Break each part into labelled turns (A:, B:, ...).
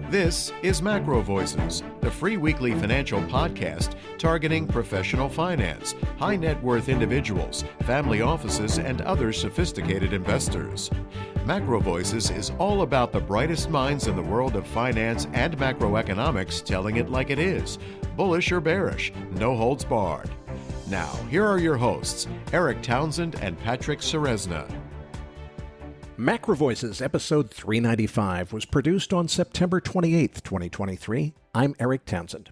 A: This is MacroVoices, the free weekly financial podcast targeting professional finance, high net worth individuals, family offices, and other sophisticated investors. MacroVoices is all about the brightest minds in the world of finance and macroeconomics telling it like it is, bullish or bearish, no holds barred. Now, here are your hosts, Erik Townsend and Patrick Ceresna.
B: MacroVoices episode 395 was produced on September 28, 2023. I'm Erik Townsend.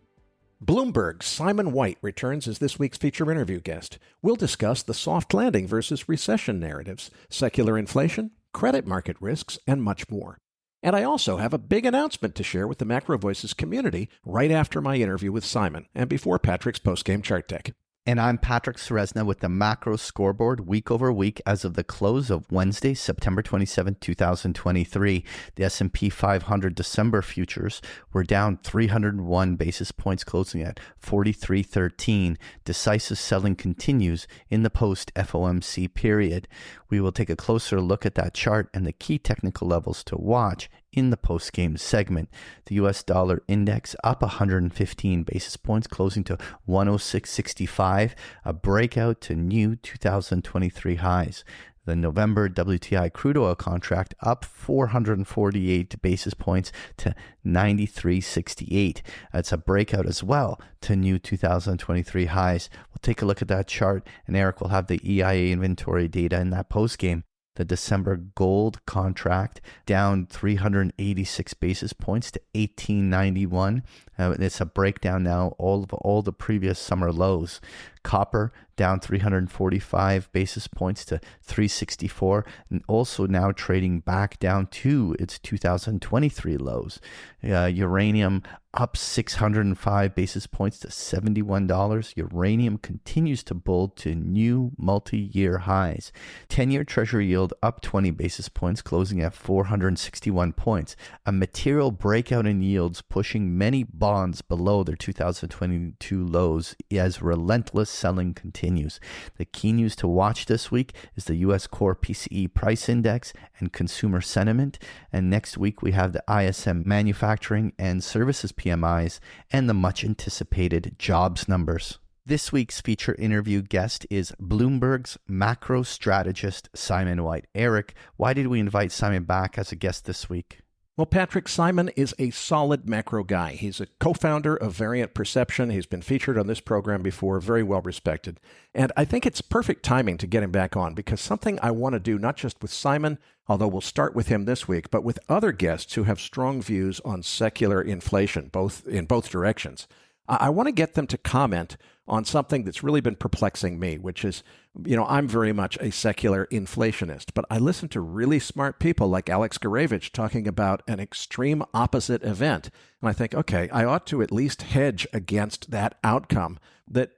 B: Bloomberg's Simon White returns as this week's feature interview guest. We'll discuss the soft landing versus recession narratives, secular inflation, credit market risks, and much more. And I also have a big announcement to share with the MacroVoices community right after my interview with Simon and before Patrick's postgame chart deck.
C: And I'm Patrick Ceresna with the Macro Scoreboard week over week as of the close of Wednesday, September 27, 2023. The S&P 500 December futures were down 301 basis points, closing at 43.13. Decisive selling continues in the post-FOMC period. We will take a closer look at that chart and the key technical levels to watch in the post-game segment. The U.S. dollar index up 115 basis points, closing to 106.65, a breakout to new 2023 highs. The November WTI crude oil contract up 448 basis points to 93.68. That's a breakout as well to new 2023 highs. We'll take a look at that chart, and Erik will have the EIA inventory data in that post-game. The December gold contract down 386 basis points to 1891. It's a breakdown now of all the previous summer lows. Copper down 345 basis points to 364, and also now trading back down to its 2023 lows. Uranium up 605 basis points to $71. Uranium continues to build to new multi-year highs. 10-year Treasury yield up 20 basis points, closing at 461 points. A material breakout in yields pushing many bonds below their 2022 lows as relentless selling continues. The key news to watch this week is the U.S. Core PCE Price Index and consumer sentiment. And next week we have the ISM Manufacturing and Services PMIs and the much anticipated jobs numbers. This week's feature interview guest is Bloomberg's macro strategist, Simon White. Erik, why did we invite Simon back as a guest this week?
B: Well, Patrick, Simon is a solid macro guy. He's a co-founder of Variant Perception. He's been featured on this program before, very well respected. And I think it's perfect timing to get him back on because something I want to do, not just with Simon, although we'll start with him this week, but with other guests who have strong views on secular inflation, in both directions. I want to get them to comment on something that's really been perplexing me, which is, I'm very much a secular inflationist, but I listen to really smart people like Alex Garevich talking about an extreme opposite event. And I think, okay, I ought to at least hedge against that outcome that,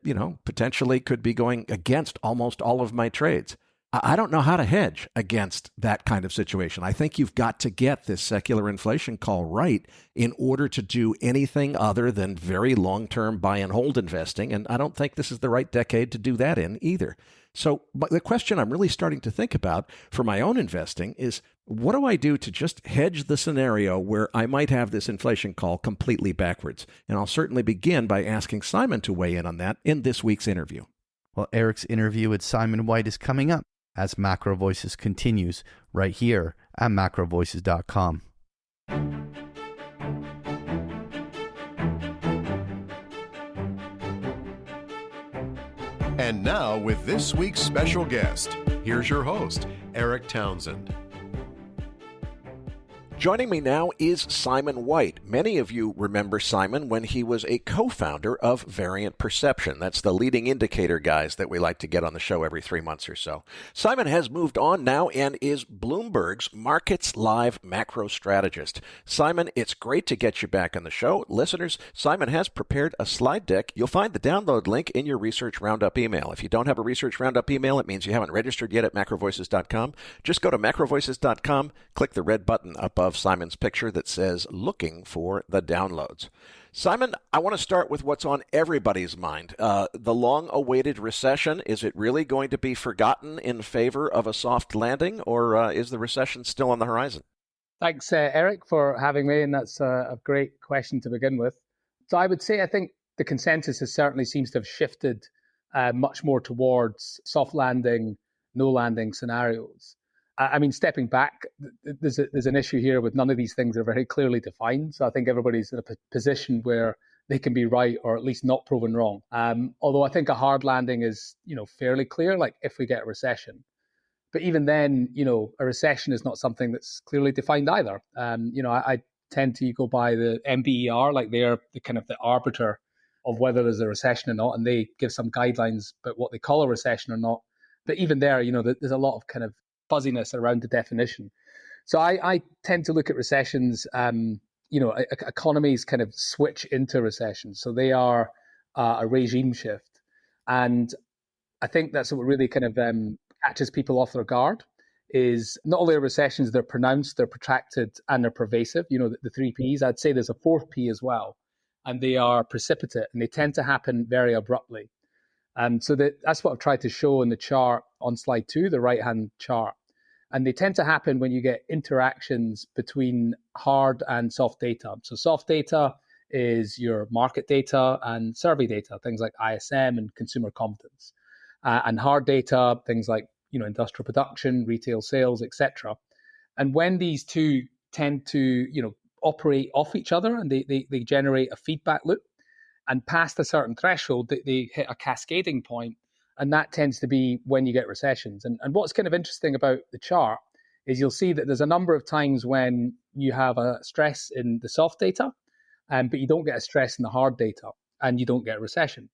B: potentially could be going against almost all of my trades. I don't know how to hedge against that kind of situation. I think you've got to get this secular inflation call right in order to do anything other than very long-term buy and hold investing. And I don't think this is the right decade to do that in either. So but the question I'm really starting to think about for my own investing is, what do I do to just hedge the scenario where I might have this inflation call completely backwards? And I'll certainly begin by asking Simon to weigh in on that in this week's interview.
C: Well, Erik's interview with Simon White is coming up as MacroVoices continues right here at MacroVoices.com.
A: And now, with this week's special guest, here's your host, Erik Townsend.
B: Joining me now is Simon White. Many of you remember Simon when he was a co-founder of Variant Perception. That's the leading indicator guys that we like to get on the show every 3 months or so. Simon has moved on now and is Bloomberg's Markets Live macro strategist. Simon, it's great to get you back on the show. Listeners, Simon has prepared a slide deck. You'll find the download link in your Research Roundup email. If you don't have a Research Roundup email, it means you haven't registered yet at MacroVoices.com. Just go to MacroVoices.com, click the red button above Simon's picture that says looking for the downloads. Simon, I want to start with what's on everybody's mind. The long-awaited recession, is it really going to be forgotten in favor of a soft landing, or is the recession still on the horizon?
D: Thanks, Erik, for having me. And that's a great question to begin with. So I would say I think the consensus certainly seems to have shifted much more towards soft landing, no landing scenarios. I mean, stepping back, there's an issue here with none of these things are very clearly defined. So I think everybody's in a position where they can be right or at least not proven wrong. Although I think a hard landing is, fairly clear, like if we get a recession. But even then, a recession is not something that's clearly defined either. I tend to go by the MBER, like they're the kind of the arbiter of whether there's a recession or not, and they give some guidelines about what they call a recession or not. But even there, there's a lot of kind of fuzziness around the definition. So I tend to look at recessions. Economies kind of switch into recessions, so they are a regime shift, and I think that's what really kind of catches people off their guard. Is not only are recessions, they're pronounced, they're protracted, and they're pervasive. The three Ps. I'd say there's a fourth P as well, and they are precipitate, and they tend to happen very abruptly. So that's what I've tried to show in the chart on slide 2, the right-hand chart. And they tend to happen when you get interactions between hard and soft data. So soft data is your market data and survey data, things like ISM and consumer confidence. And hard data, things like industrial production, retail sales, etc. And when these two tend to operate off each other and they generate a feedback loop, and past a certain threshold, they hit a cascading point, and that tends to be when you get recessions. And what's kind of interesting about the chart is you'll see that there's a number of times when you have a stress in the soft data, but you don't get a stress in the hard data, and you don't get a recession.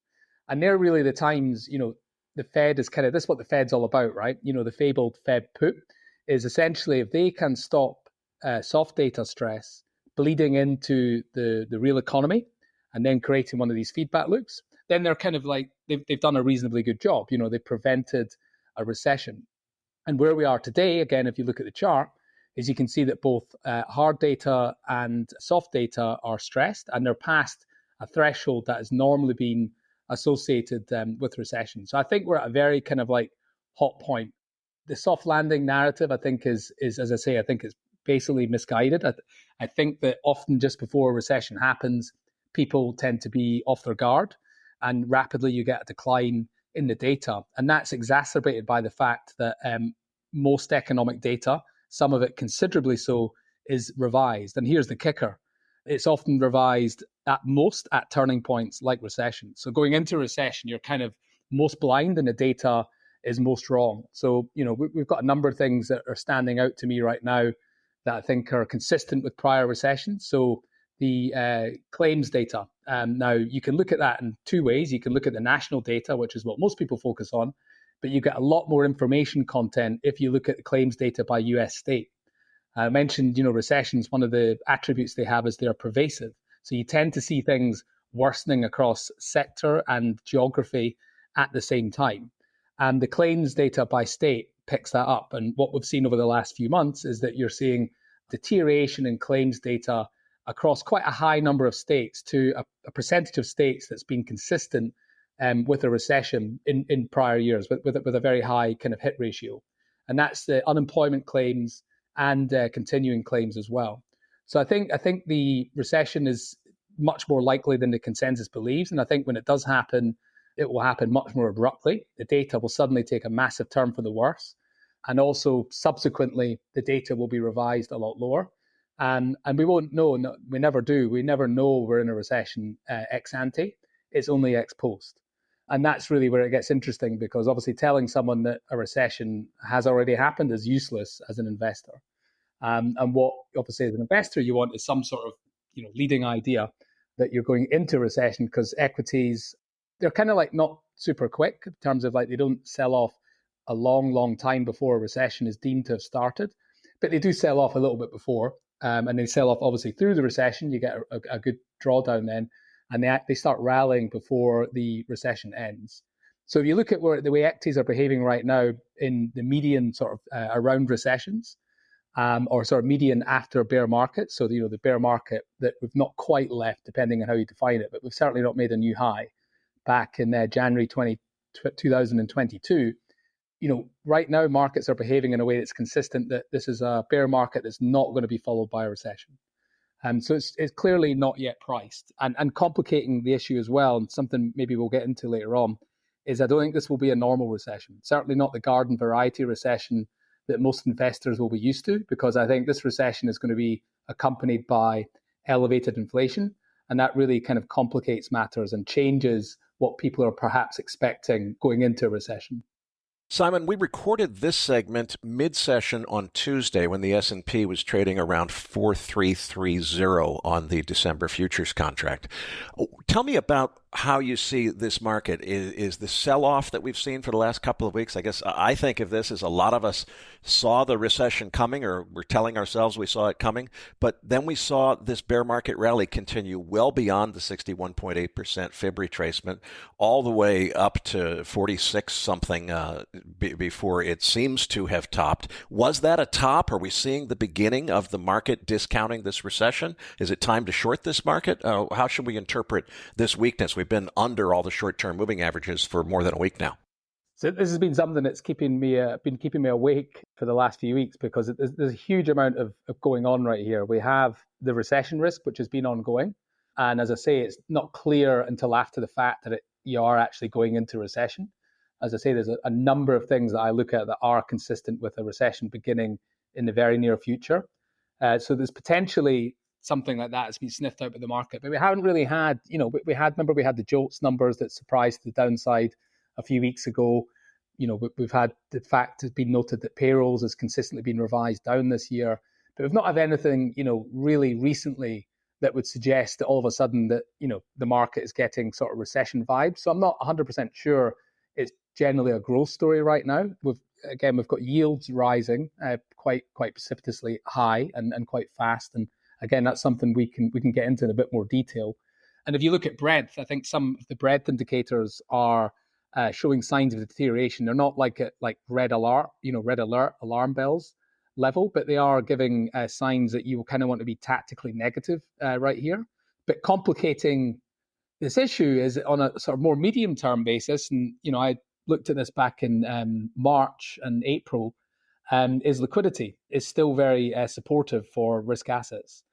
D: And they're really the times, the Fed is kind of, this is what the Fed's all about, right? The fabled Fed put is essentially if they can stop soft data stress bleeding into the real economy and then creating one of these feedback loops, then they're kind of like, they've done a reasonably good job. They prevented a recession. And where we are today, again, if you look at the chart, is you can see that both hard data and soft data are stressed, and they're past a threshold that has normally been associated with recession. So I think we're at a very kind of like hot point. The soft landing narrative, I think, is as I say, I think is basically misguided. I think that often just before a recession happens, people tend to be off their guard, and rapidly you get a decline in the data. And that's exacerbated by the fact that most economic data, some of it considerably so, is revised. And here's the kicker. It's often revised at most at turning points like recession. So going into recession, you're kind of most blind and the data is most wrong. So, we've got a number of things that are standing out to me right now that I think are consistent with prior recessions. So the claims data. Now, you can look at that in two ways. You can look at the national data, which is what most people focus on, but you get a lot more information content if you look at the claims data by US state. I mentioned, recessions, one of the attributes they have is they're pervasive. So you tend to see things worsening across sector and geography at the same time. And the claims data by state picks that up. And what we've seen over the last few months is that you're seeing deterioration in claims data across quite a high number of states to a percentage of states that's been consistent with a recession in prior years, with a very high kind of hit ratio. And that's the unemployment claims and continuing claims as well. So I think the recession is much more likely than the consensus believes. And I think when it does happen, it will happen much more abruptly. The data will suddenly take a massive turn for the worse. And also subsequently, the data will be revised a lot lower. And we won't know, we never do. We never know we're in a recession ex ante. It's only ex post. And that's really where it gets interesting, because obviously telling someone that a recession has already happened is useless as an investor. And what obviously as an investor you want is some sort of leading idea that you're going into recession, because equities, they're kind of like not super quick in terms of like they don't sell off a long time before a recession is deemed to have started, but they do sell off a little bit before, and they sell off obviously through the recession. You get a good drawdown then, and they start rallying before the recession ends. So if you look at the way equities are behaving right now in the median sort of around recessions, or sort of median after a bear market, so the bear market that we've not quite left, depending on how you define it, but we've certainly not made a new high back in January 2022, right now markets are behaving in a way that's consistent that this is a bear market that's not going to be followed by a recession. So it's clearly not yet priced. And complicating the issue as well, and something maybe we'll get into later on, is I don't think this will be a normal recession. Certainly not the garden variety recession that most investors will be used to, because I think this recession is going to be accompanied by elevated inflation. And that really kind of complicates matters and changes what people are perhaps expecting going into a recession.
B: Simon, we recorded this segment mid-session on Tuesday when the S&P was trading around 4,330 on the December futures contract. Tell me about how you see this market. Is the sell-off that we've seen for the last couple of weeks, I guess I think of this as a lot of us saw the recession coming, or we're telling ourselves we saw it coming, but then we saw this bear market rally continue well beyond the 61.8% fib retracement, all the way up to 46-something before it seems to have topped. Was that a top? Are we seeing the beginning of the market discounting this recession? Is it time to short this market? How should we interpret this weakness? We've been under all the short-term moving averages for more than a week now.
D: So this has been something that's keeping me awake for the last few weeks, because there's a huge amount of going on right here. We have the recession risk, which has been ongoing. And as I say, it's not clear until after the fact that you are actually going into recession. As I say, there's a number of things that I look at that are consistent with a recession beginning in the very near future. So there's potentially something like that has been sniffed out by the market. But we haven't really had, we had the JOLTS numbers that surprised the downside a few weeks ago. We've had the fact has been noted that payrolls has consistently been revised down this year. But we've not had anything, really recently that would suggest that all of a sudden that, the market is getting sort of recession vibes. So I'm not 100% sure it's generally a growth story right now. We've got yields rising quite precipitously high and quite fast. And again, that's something we can get into in a bit more detail. And if you look at breadth, I think some of the breadth indicators are showing signs of deterioration. They're not like red alert alarm bells level, but they are giving signs that you kind of want to be tactically negative right here. But complicating this issue is on a sort of more medium-term basis, and I looked at this back in March and April, is liquidity is still very supportive for risk assets.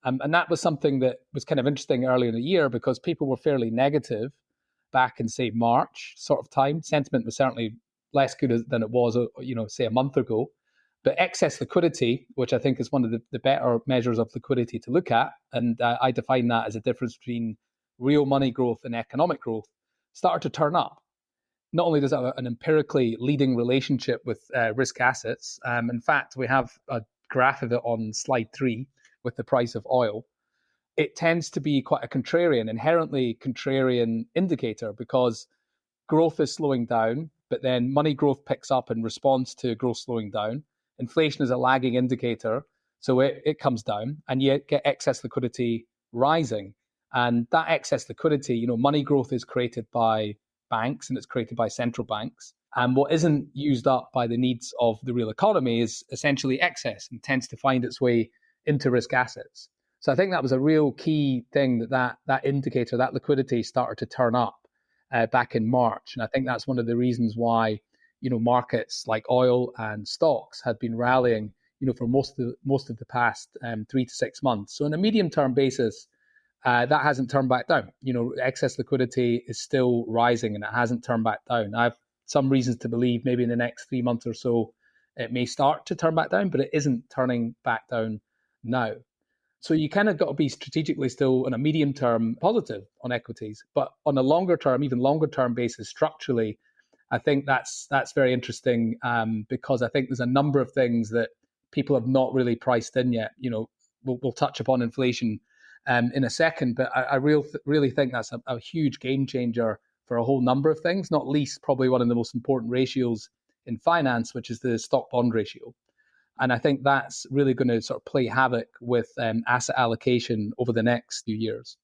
D: And that was something that was kind of interesting earlier in the year, because people were fairly negative back in, say, March sort of time. Sentiment was certainly less good than it was, say a month ago. But excess liquidity, which I think is one of the better measures of liquidity to look at, and I define that as a difference between real money growth and economic growth, started to turn up. Not only does it have an empirically leading relationship with risk assets, in fact, we have a graph of it on slide 3 with the price of oil. It tends to be quite a inherently contrarian indicator, because growth is slowing down, but then money growth picks up in response to growth slowing down. Inflation is a lagging indicator, so it comes down, and you get excess liquidity rising. And that excess liquidity, money growth is created by banks and it's created by central banks. And what isn't used up by the needs of the real economy is essentially excess and tends to find its way into risk assets. So I think that was a real key thing that indicator, that liquidity started to turn up back in March. And I think that's one of the reasons why, markets like oil and stocks had been rallying, for most of the past 3 to 6 months. So on a medium-term basis, that hasn't turned back down. Excess liquidity is still rising and it hasn't turned back down. I have some reasons to believe maybe in the next 3 months or so, it may start to turn back down, but it isn't turning back down now. So you kind of got to be strategically still on a medium term positive on equities, but on a longer term, even longer term basis, structurally, I think that's very interesting because I think there's a number of things that people have not really priced in yet. We'll touch upon inflation in a second, but I really think that's a huge game changer for a whole number of things, not least probably one of the most important ratios in finance, which is the stock bond ratio. And I think that's really going to sort of play havoc with asset allocation over the next few years.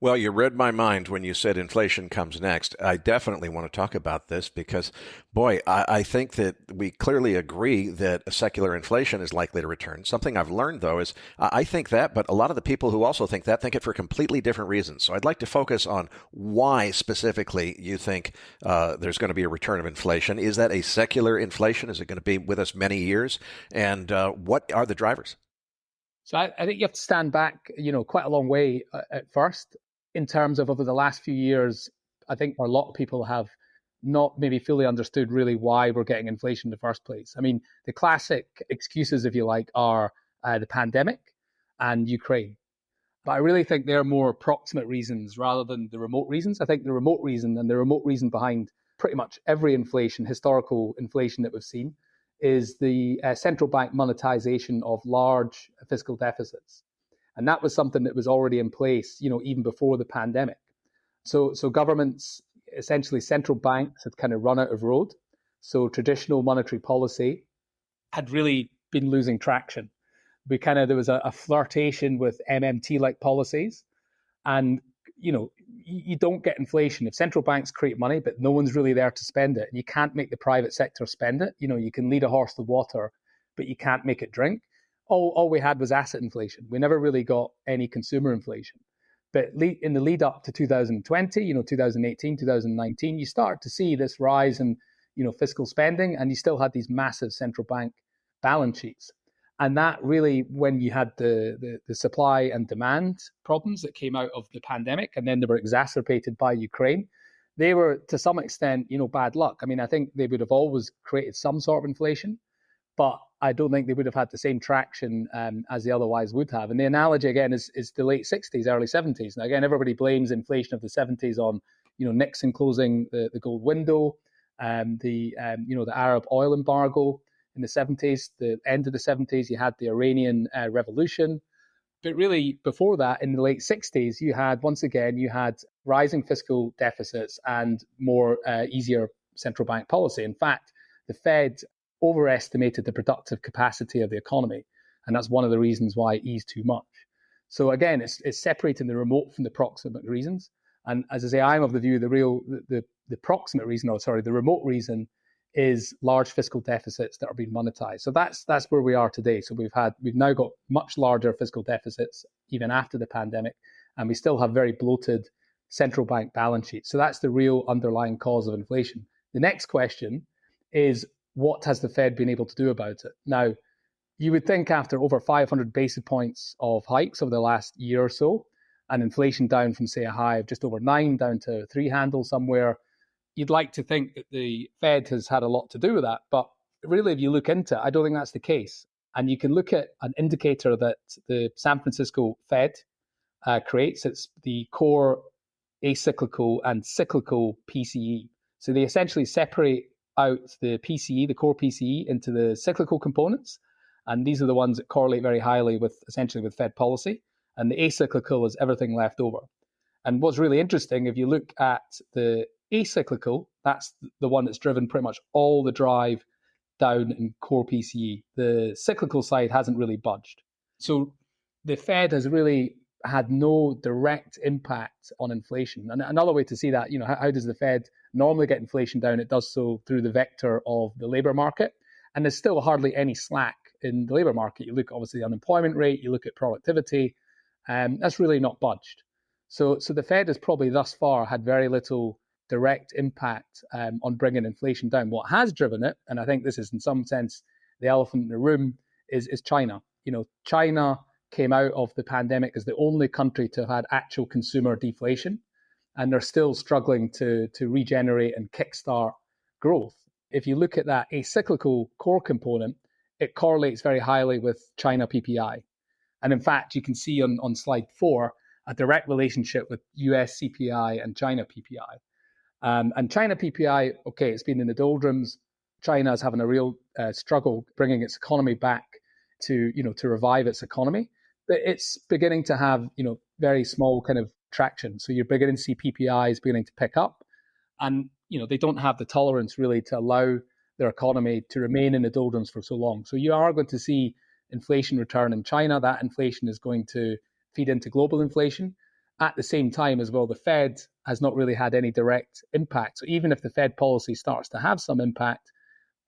B: Well, you read my mind when you said inflation comes next. I definitely want to talk about this because, boy, I think that we clearly agree that a secular inflation is likely to return. Something I've learned, though, is I think that, but a lot of the people who also think that think it for completely different reasons. So I'd like to focus on why specifically you think there's going to be a return of inflation. Is that a secular inflation? Is it going to be with us many years? And what are the drivers?
D: So I think you have to stand back, quite a long way at first. In terms of over the last few years, I think a lot of people have not maybe fully understood really why we're getting inflation in the first place. I mean, the classic excuses, if you like, are the pandemic and Ukraine. But I really think they're more proximate reasons rather than the remote reasons. I think the remote reason behind pretty much every inflation, historical inflation that we've seen, is the central bank monetization of large fiscal deficits. And that was something that was already in place, even before the pandemic. So governments, essentially central banks, had kind of run out of road. So traditional monetary policy had really been losing traction. There was a flirtation with MMT-like policies. And, you don't get inflation if central banks create money, but no one's really there to spend it. And you can't make the private sector spend it. You can lead a horse to water, but you can't make it drink. All we had was asset inflation. We never really got any consumer inflation. But in the lead up to 2020, 2018, 2019, you start to see this rise in, fiscal spending, and you still had these massive central bank balance sheets. And that really, when you had the supply and demand problems that came out of the pandemic, and then they were exacerbated by Ukraine, they were to some extent, bad luck. I mean, I think they would have always created some sort of inflation, but I don't think they would have had the same traction as they otherwise would have. And the analogy, again, is the late 60s, early 70s. Now, again, everybody blames inflation of the 70s on, Nixon closing the gold window, the Arab oil embargo in the 70s, the end of the 70s, you had the Iranian Revolution. But really, before that, in the late 60s, you had rising fiscal deficits and more easier central bank policy. In fact, the Fed overestimated the productive capacity of the economy. And that's one of the reasons why it eased too much. So again, it's separating the remote from the proximate reasons. And as I say, I'm of the view the remote reason is large fiscal deficits that are being monetized. So that's where we are today. So we've now got much larger fiscal deficits even after the pandemic, and we still have very bloated central bank balance sheets. So that's the real underlying cause of inflation. The next question is, what has the Fed been able to do about it? Now, you would think after over 500 basis points of hikes over the last year or so, and inflation down from, say, a high of just over 9 down to a 3 handle somewhere, you'd like to think that the Fed has had a lot to do with that. But really, if you look into it, I don't think that's the case. And you can look at an indicator that the San Francisco Fed creates. It's the core acyclical and cyclical PCE. So they essentially separate out the PCE, the core PCE, into the cyclical components. And these are the ones that correlate very highly with Fed policy. And the acyclical is everything left over. And what's really interesting, if you look at the acyclical, that's the one that's driven pretty much all the drive down in core PCE. The cyclical side hasn't really budged. So the Fed has really had no direct impact on inflation. And another way to see that, how does the Fed normally get inflation down? It does so through the vector of the labor market. And there's still hardly any slack in the labor market. You look, obviously, the unemployment rate, you look at productivity, that's really not budged. So the Fed has probably thus far had very little direct impact on bringing inflation down. What has driven it, and I think this is in some sense the elephant in the room, is China. China came out of the pandemic as the only country to have had actual consumer deflation, and they're still struggling to regenerate and kickstart growth. If you look at that acyclical core component, it correlates very highly with China PPI. And in fact, you can see on slide 4 a direct relationship with US CPI and China PPI. And China PPI, okay, it's been in the doldrums. China is having a real struggle bringing its economy back to revive its economy. But it's beginning to have, very small kind of traction. So you're beginning to see PPIs beginning to pick up. And, they don't have the tolerance really to allow their economy to remain in the doldrums for so long. So you are going to see inflation return in China. That inflation is going to feed into global inflation. At the same time as well, the Fed has not really had any direct impact. So even if the Fed policy starts to have some impact,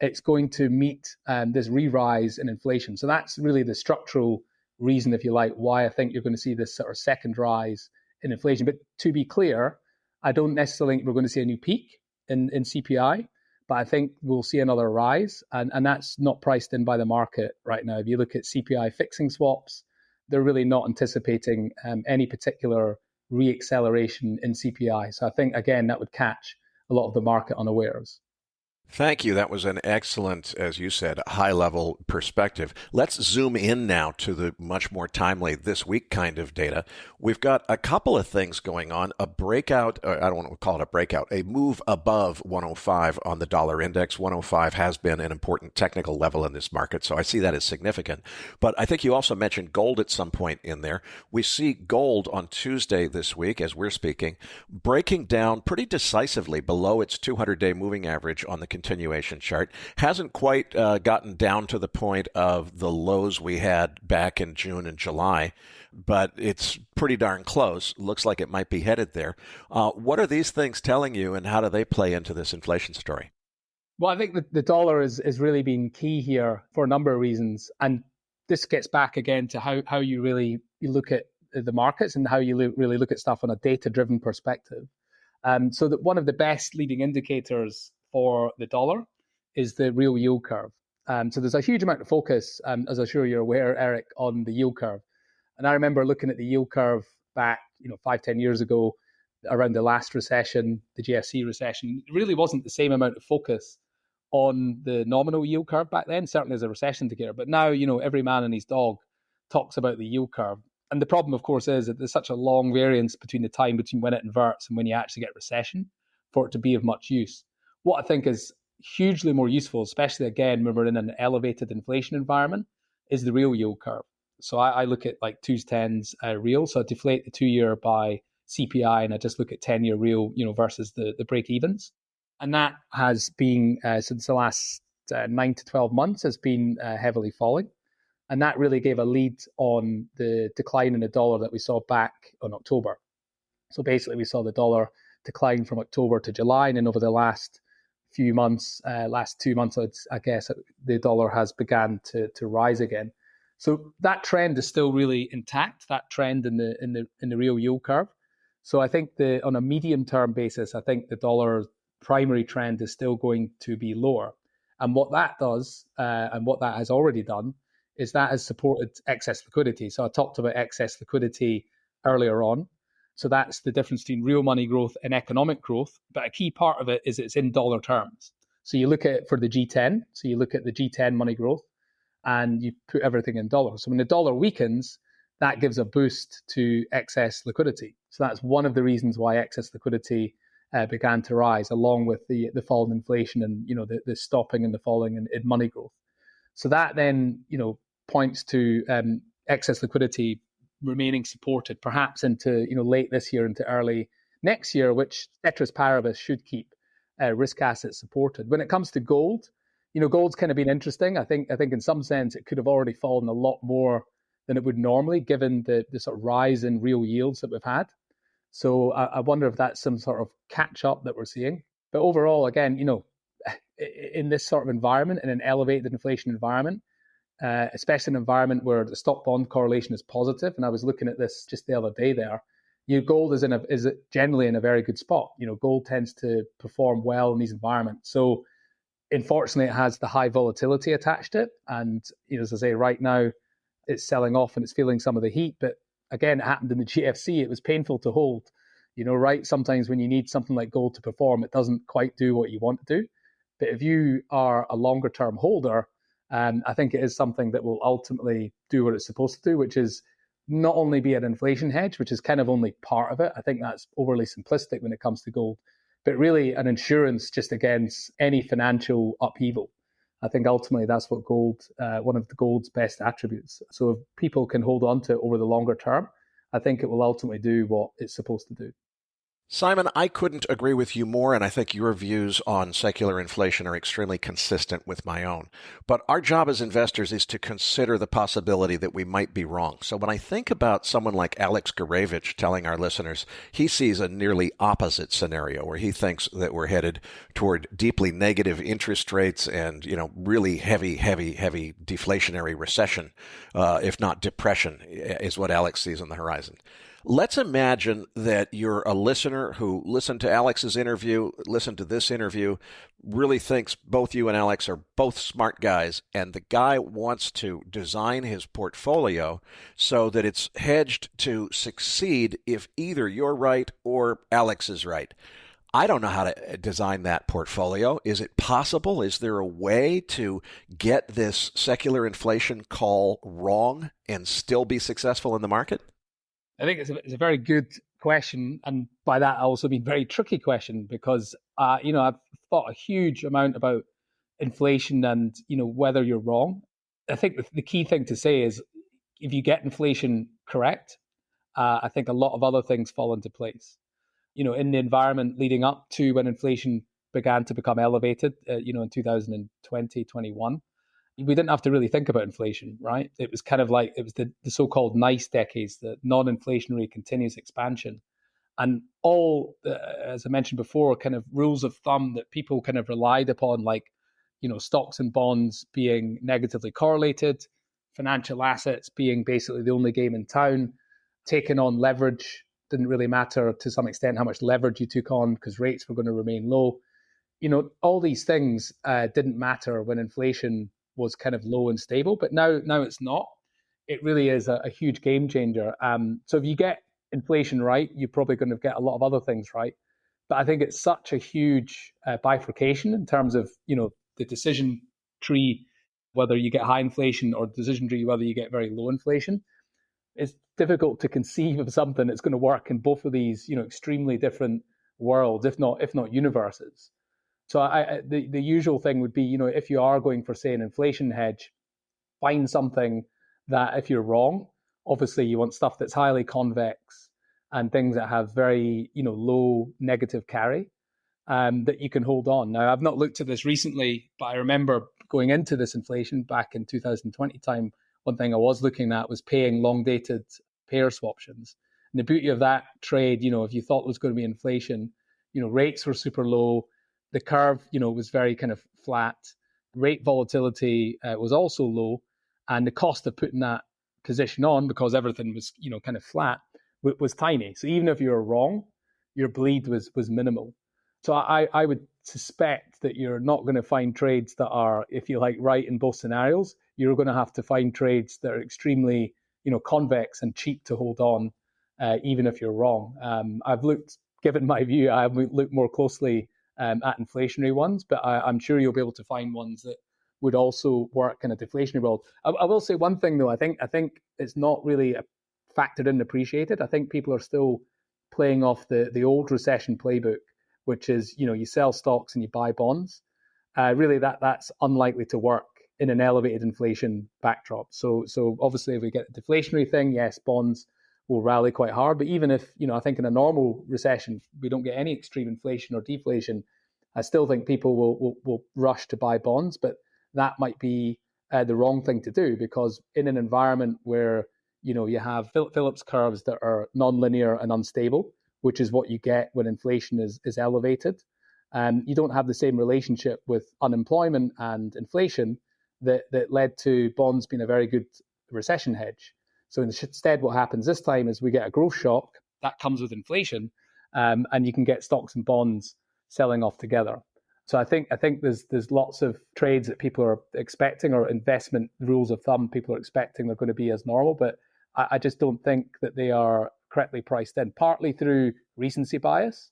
D: it's going to meet this re-rise in inflation. So that's really the structural reason, if you like, why I think you're going to see this sort of second rise in inflation. But to be clear, I don't necessarily think we're going to see a new peak in CPI, but I think we'll see another rise. And that's not priced in by the market right now. If you look at CPI fixing swaps, they're really not anticipating any particular re-acceleration in CPI. So I think, again, that would catch a lot of the market unawares.
B: Thank you. That was an excellent, as you said, high-level perspective. Let's zoom in now to the much more timely this week kind of data. We've got a couple of things going on. A breakout, or I don't want to call it a breakout, a move above 105 on the dollar index. 105 has been an important technical level in this market, so I see that as significant. But I think you also mentioned gold at some point in there. We see gold on Tuesday this week, as we're speaking, breaking down pretty decisively below its 200-day moving average on the continuation chart. Hasn't quite gotten down to the point of the lows we had back in June and July, but it's pretty darn close. Looks like it might be headed there. What are these things telling you, and how do they play into this inflation story?
D: Well, I think that the dollar is really been key here for a number of reasons. And this gets back again to how you look at the markets and how you really look at stuff on a data-driven perspective. So that one of the best leading indicators for the dollar is the real yield curve. So there's a huge amount of focus, as I'm sure you're aware, Erik, on the yield curve. And I remember looking at the yield curve back, 5-10 years ago, around the last recession, the GFC recession. It really wasn't the same amount of focus on the nominal yield curve back then, certainly as a recession indicator. But now, every man and his dog talks about the yield curve. And the problem, of course, is that there's such a long variance between the time between when it inverts and when you actually get recession for it to be of much use. What I think is hugely more useful, especially again when we're in an elevated inflation environment, is the real yield curve. So I look at like 2s, 10s real. So I deflate the 2-year by CPI and I just look at 10-year real, versus the break evens. And that has been, since the last 9 to 12 months, has been heavily falling. And that really gave a lead on the decline in the dollar that we saw back in October. So basically we saw the dollar decline from October to July, and then over the last few months, last 2 months, I guess, the dollar has begun to rise again. So that trend is still really intact, that trend in the real yield curve. So I think on a medium-term basis, I think the dollar's primary trend is still going to be lower. And what that does, and what that has already done, is that has supported excess liquidity. So I talked about excess liquidity earlier on. So that's the difference between real money growth and economic growth. But a key part of it is it's in dollar terms. So you look at it for the G10. So you look at the G10 money growth and you put everything in dollars. So when the dollar weakens, that gives a boost to excess liquidity. So that's one of the reasons why excess liquidity began to rise, along with the fall in inflation and the stopping and the falling in money growth. So that then points to excess liquidity remaining supported, perhaps into late this year into early next year, which ceteris paribus should keep risk assets supported. When it comes to gold, gold's kind of been interesting. I think in some sense it could have already fallen a lot more than it would normally, given the sort of rise in real yields that we've had. So I wonder if that's some sort of catch up that we're seeing. But overall, again, in this sort of environment, in an elevated inflation environment, especially an environment where the stock bond correlation is positive, and I was looking at this just the other day there, gold is generally in a very good spot. Gold tends to perform well in these environments. So unfortunately, it has the high volatility attached to it. And as I say, right now, it's selling off and it's feeling some of the heat. But again, it happened in the GFC. It was painful to hold. Right? Sometimes when you need something like gold to perform, it doesn't quite do what you want to do. But if you are a longer term holder, I think it is something that will ultimately do what it's supposed to do, which is not only be an inflation hedge, which is kind of only part of it. I think that's overly simplistic when it comes to gold, but really an insurance just against any financial upheaval. I think ultimately that's what gold, one of the gold's best attributes. So if people can hold on to it over the longer term, I think it will ultimately do what it's supposed to do.
B: Simon, I couldn't agree with you more, and I think your views on secular inflation are extremely consistent with my own. But our job as investors is to consider the possibility that we might be wrong. So when I think about someone like Alex Gurevich telling our listeners he sees a nearly opposite scenario where he thinks that we're headed toward deeply negative interest rates and, really heavy deflationary recession, if not depression, is what Alex sees on the horizon. Let's imagine that you're a listener who listened to Alex's interview, listened to this interview, really thinks both you and Alex are both smart guys, and the guy wants to design his portfolio so that it's hedged to succeed if either you're right or Alex is right. I don't know how to design that portfolio. Is it possible? Is there a way to get this secular inflation call wrong and still be successful in the market?
D: I think it's a very good question. And by that, I also mean very tricky question because, I've thought a huge amount about inflation and, whether you're wrong. I think the key thing to say is if you get inflation correct, I think a lot of other things fall into place. In the environment leading up to when inflation began to become elevated, in 2020, 21, we didn't have to really think about inflation, right? It was kind of like it was the so-called nice decades, the non-inflationary continuous expansion. And all, as I mentioned before, kind of rules of thumb that people kind of relied upon, like, stocks and bonds being negatively correlated, financial assets being basically the only game in town, taking on leverage didn't really matter to some extent how much leverage you took on because rates were going to remain low. All these things didn't matter when inflation was kind of low and stable, but now it's not. It really is a huge game changer. So if you get inflation right, you're probably going to get a lot of other things right. But I think it's such a huge bifurcation in terms of, the decision tree, whether you get high inflation, or decision tree, whether you get very low inflation. It's difficult to conceive of something that's going to work in both of these, extremely different worlds, if not universes. So the usual thing would be, if you are going for, say, an inflation hedge, find something that if you're wrong, obviously you want stuff that's highly convex and things that have very, low negative carry that you can hold on. Now, I've not looked at this recently, but I remember going into this inflation back in 2020 time, one thing I was looking at was paying long-dated payer swaptions. And the beauty of that trade, if you thought there was going to be inflation, rates were super low. The curve, was very kind of flat. Rate volatility was also low. And the cost of putting that position on, because everything was, kind of flat, was tiny. So even if you were wrong, your bleed was minimal. So I would suspect that you're not going to find trades that are, if you like, right in both scenarios. You're going to have to find trades that are extremely, convex and cheap to hold on, even if you're wrong. Given my view, I've looked more closely at inflationary ones, but I'm sure you'll be able to find ones that would also work in a deflationary world. I will say one thing though. I think it's not really factored in and appreciated. I think people are still playing off the old recession playbook, which is you sell stocks and you buy bonds. Really, that's unlikely to work in an elevated inflation backdrop. So obviously, if we get a deflationary thing, yes, bonds will rally quite hard. But even if, I think in a normal recession, we don't get any extreme inflation or deflation, I still think people will rush to buy bonds. But that might be the wrong thing to do, because in an environment where, you have Phillips curves that are nonlinear and unstable, which is what you get when inflation is elevated, you don't have the same relationship with unemployment and inflation that led to bonds being a very good recession hedge. So instead, what happens this time is we get a growth shock that comes with inflation, and you can get stocks and bonds selling off together. So I think there's lots of trades that people are expecting, or investment rules of thumb people are expecting they're going to be as normal, but I just don't think that they are correctly priced in, partly through recency bias,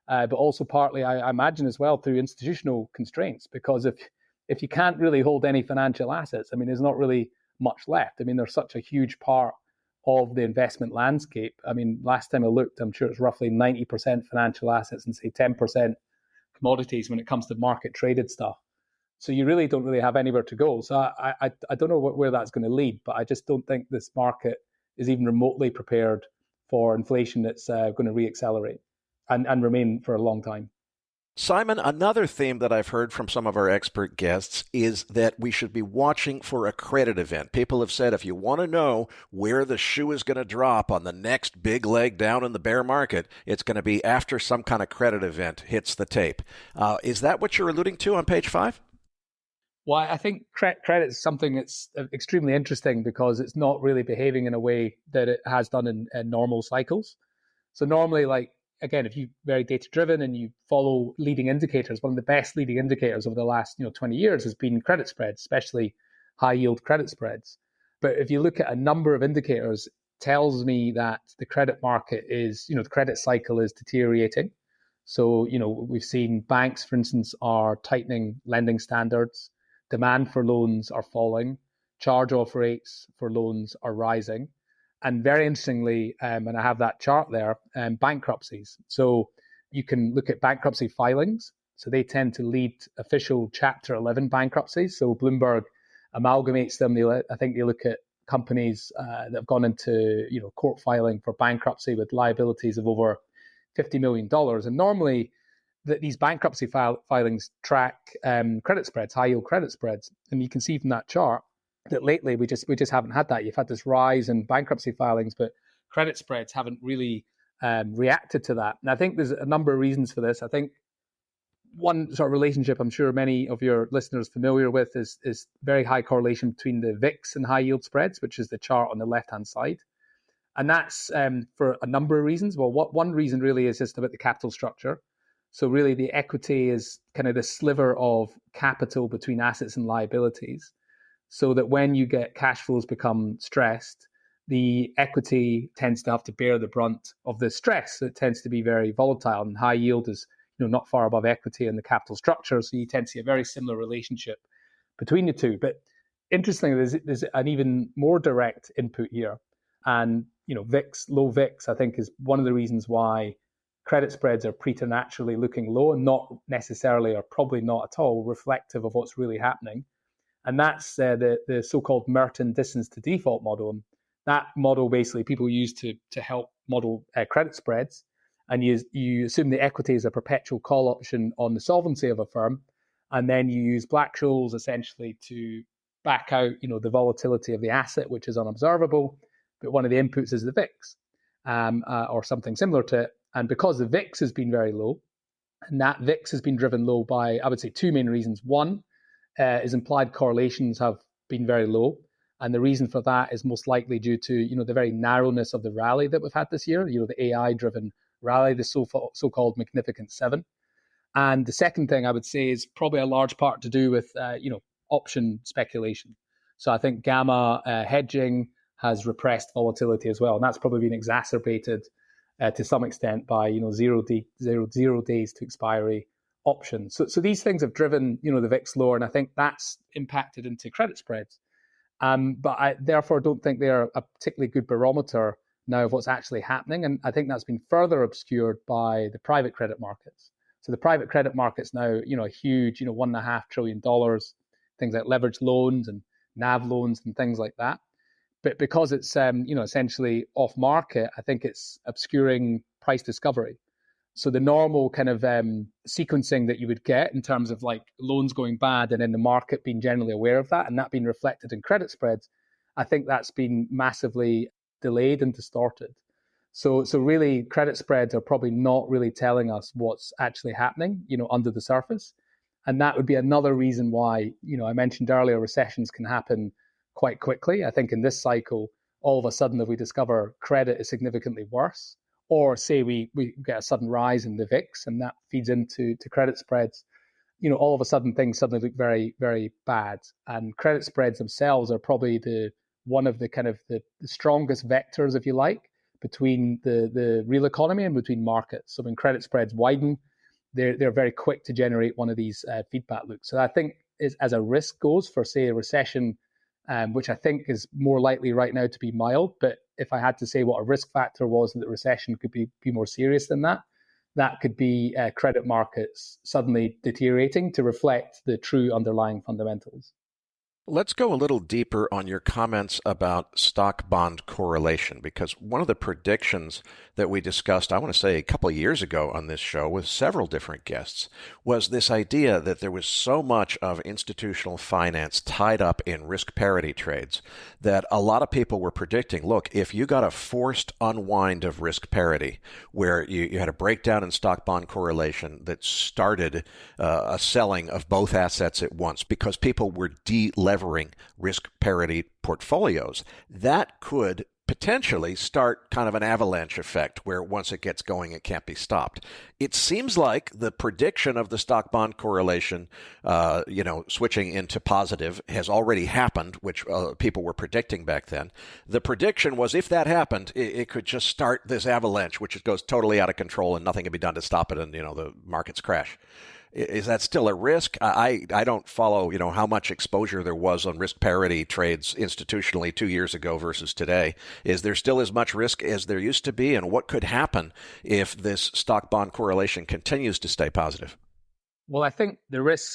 D: but also partly, I imagine as well, through institutional constraints, because if you can't really hold any financial assets, there's not really much left. They're such a huge part of the investment landscape. Last time I looked, I'm sure it's roughly 90% financial assets and say 10% commodities when it comes to market traded stuff. So you really don't really have anywhere to go. So I don't know where that's going to lead, but I just don't think this market is even remotely prepared for inflation that's going to reaccelerate. and remain for a long time.
B: Simon, another theme that I've heard from some of our expert guests is that we should be watching for a credit event. People have said if you want to know where the shoe is going to drop on the next big leg down in the bear market, it's going to be after some kind of credit event hits the tape. Is that what you're alluding to on page 5?
D: Well, I think credit is something that's extremely interesting because it's not really behaving in a way that it has done in normal cycles. So normally, again, if you're very data driven and you follow leading indicators, one of the best leading indicators over the last 20 years has been credit spreads, especially high yield credit spreads. But if you look at a number of indicators, it tells me that the credit market is, the credit cycle is deteriorating. So, we've seen banks, for instance, are tightening lending standards. Demand for loans are falling. Charge-off rates for loans are rising. And very interestingly, and I have that chart there, bankruptcies. So you can look at bankruptcy filings. So they tend to lead official Chapter 11 bankruptcies. So Bloomberg amalgamates them. I think they look at companies that have gone into court filing for bankruptcy with liabilities of over $50 million. And normally these bankruptcy filings track credit spreads, high yield credit spreads. And you can see from that chart that lately we just haven't had that. You've had this rise in bankruptcy filings, but credit spreads haven't really reacted to that. And I think there's a number of reasons for this. I think one sort of relationship I'm sure many of your listeners are familiar with is very high correlation between the VIX and high yield spreads, which is the chart on the left-hand side. And that's for a number of reasons. Well, one reason really is just about the capital structure. So really the equity is kind of the sliver of capital between assets and liabilities. So that when you get cash flows become stressed, the equity tends to have to bear the brunt of the stress. So it tends to be very volatile, and high yield is not far above equity in the capital structure. So you tend to see a very similar relationship between the two. But interestingly, there's an even more direct input here. And VIX, low VIX, I think is one of the reasons why credit spreads are preternaturally looking low and not necessarily, or probably not at all, reflective of what's really happening. And that's the so-called Merton distance to default model. And that model basically people use to help model credit spreads. And you assume the equity is a perpetual call option on the solvency of a firm. And then you use Black-Scholes essentially to back out, the volatility of the asset, which is unobservable. But one of the inputs is the VIX or something similar to it. And because the VIX has been very low, and that VIX has been driven low by, I would say, two main reasons. One, is implied correlations have been very low. And the reason for that is most likely due to, the very narrowness of the rally that we've had this year, the AI-driven rally, the so-called Magnificent Seven. And the second thing I would say is probably a large part to do with, option speculation. So I think gamma hedging has repressed volatility as well. And that's probably been exacerbated to some extent by, 0 days to expiry options. So these things have driven, the VIX lower, and I think that's impacted into credit spreads. But I therefore don't think they're a particularly good barometer now of what's actually happening. And I think that's been further obscured by the private credit markets. So the private credit markets now, a huge, $1.5 trillion, things like leveraged loans and NAV loans and things like that. But because it's, essentially off market, I think it's obscuring price discovery. So the normal kind of sequencing that you would get in terms of like loans going bad and then the market being generally aware of that and that being reflected in credit spreads, I think that's been massively delayed and distorted. So really credit spreads are probably not really telling us what's actually happening, under the surface. And that would be another reason why, I mentioned earlier, recessions can happen quite quickly. I think in this cycle, all of a sudden, if we discover credit is significantly worse, or say we get a sudden rise in the VIX and that feeds into credit spreads, all of a sudden things suddenly look very, very bad. And credit spreads themselves are probably one of the kind of the strongest vectors, if you like, between the real economy and between markets. So when credit spreads widen, they're very quick to generate one of these feedback loops. So I think as a risk goes for, say, a recession, which I think is more likely right now to be mild. But if I had to say what a risk factor was that the recession could be more serious than that, that could be credit markets suddenly deteriorating to reflect the true underlying fundamentals.
B: Let's go a little deeper on your comments about stock-bond correlation, because one of the predictions that we discussed, I want to say a couple of years ago on this show with several different guests, was this idea that there was so much of institutional finance tied up in risk parity trades that a lot of people were predicting, look, if you got a forced unwind of risk parity, where you had a breakdown in stock-bond correlation that started a selling of both assets at once because people were levering risk parity portfolios, that could potentially start kind of an avalanche effect where once it gets going, it can't be stopped. It seems like the prediction of the stock bond correlation, switching into positive has already happened, which people were predicting back then. The prediction was if that happened, it could just start this avalanche, which goes totally out of control and nothing can be done to stop it, and the markets crash. Is that still a risk? I don't follow, how much exposure there was on risk parity trades institutionally 2 years ago versus today. Is there still as much risk as there used to be? And what could happen if this stock-bond correlation continues to stay positive?
D: Well, I think the risk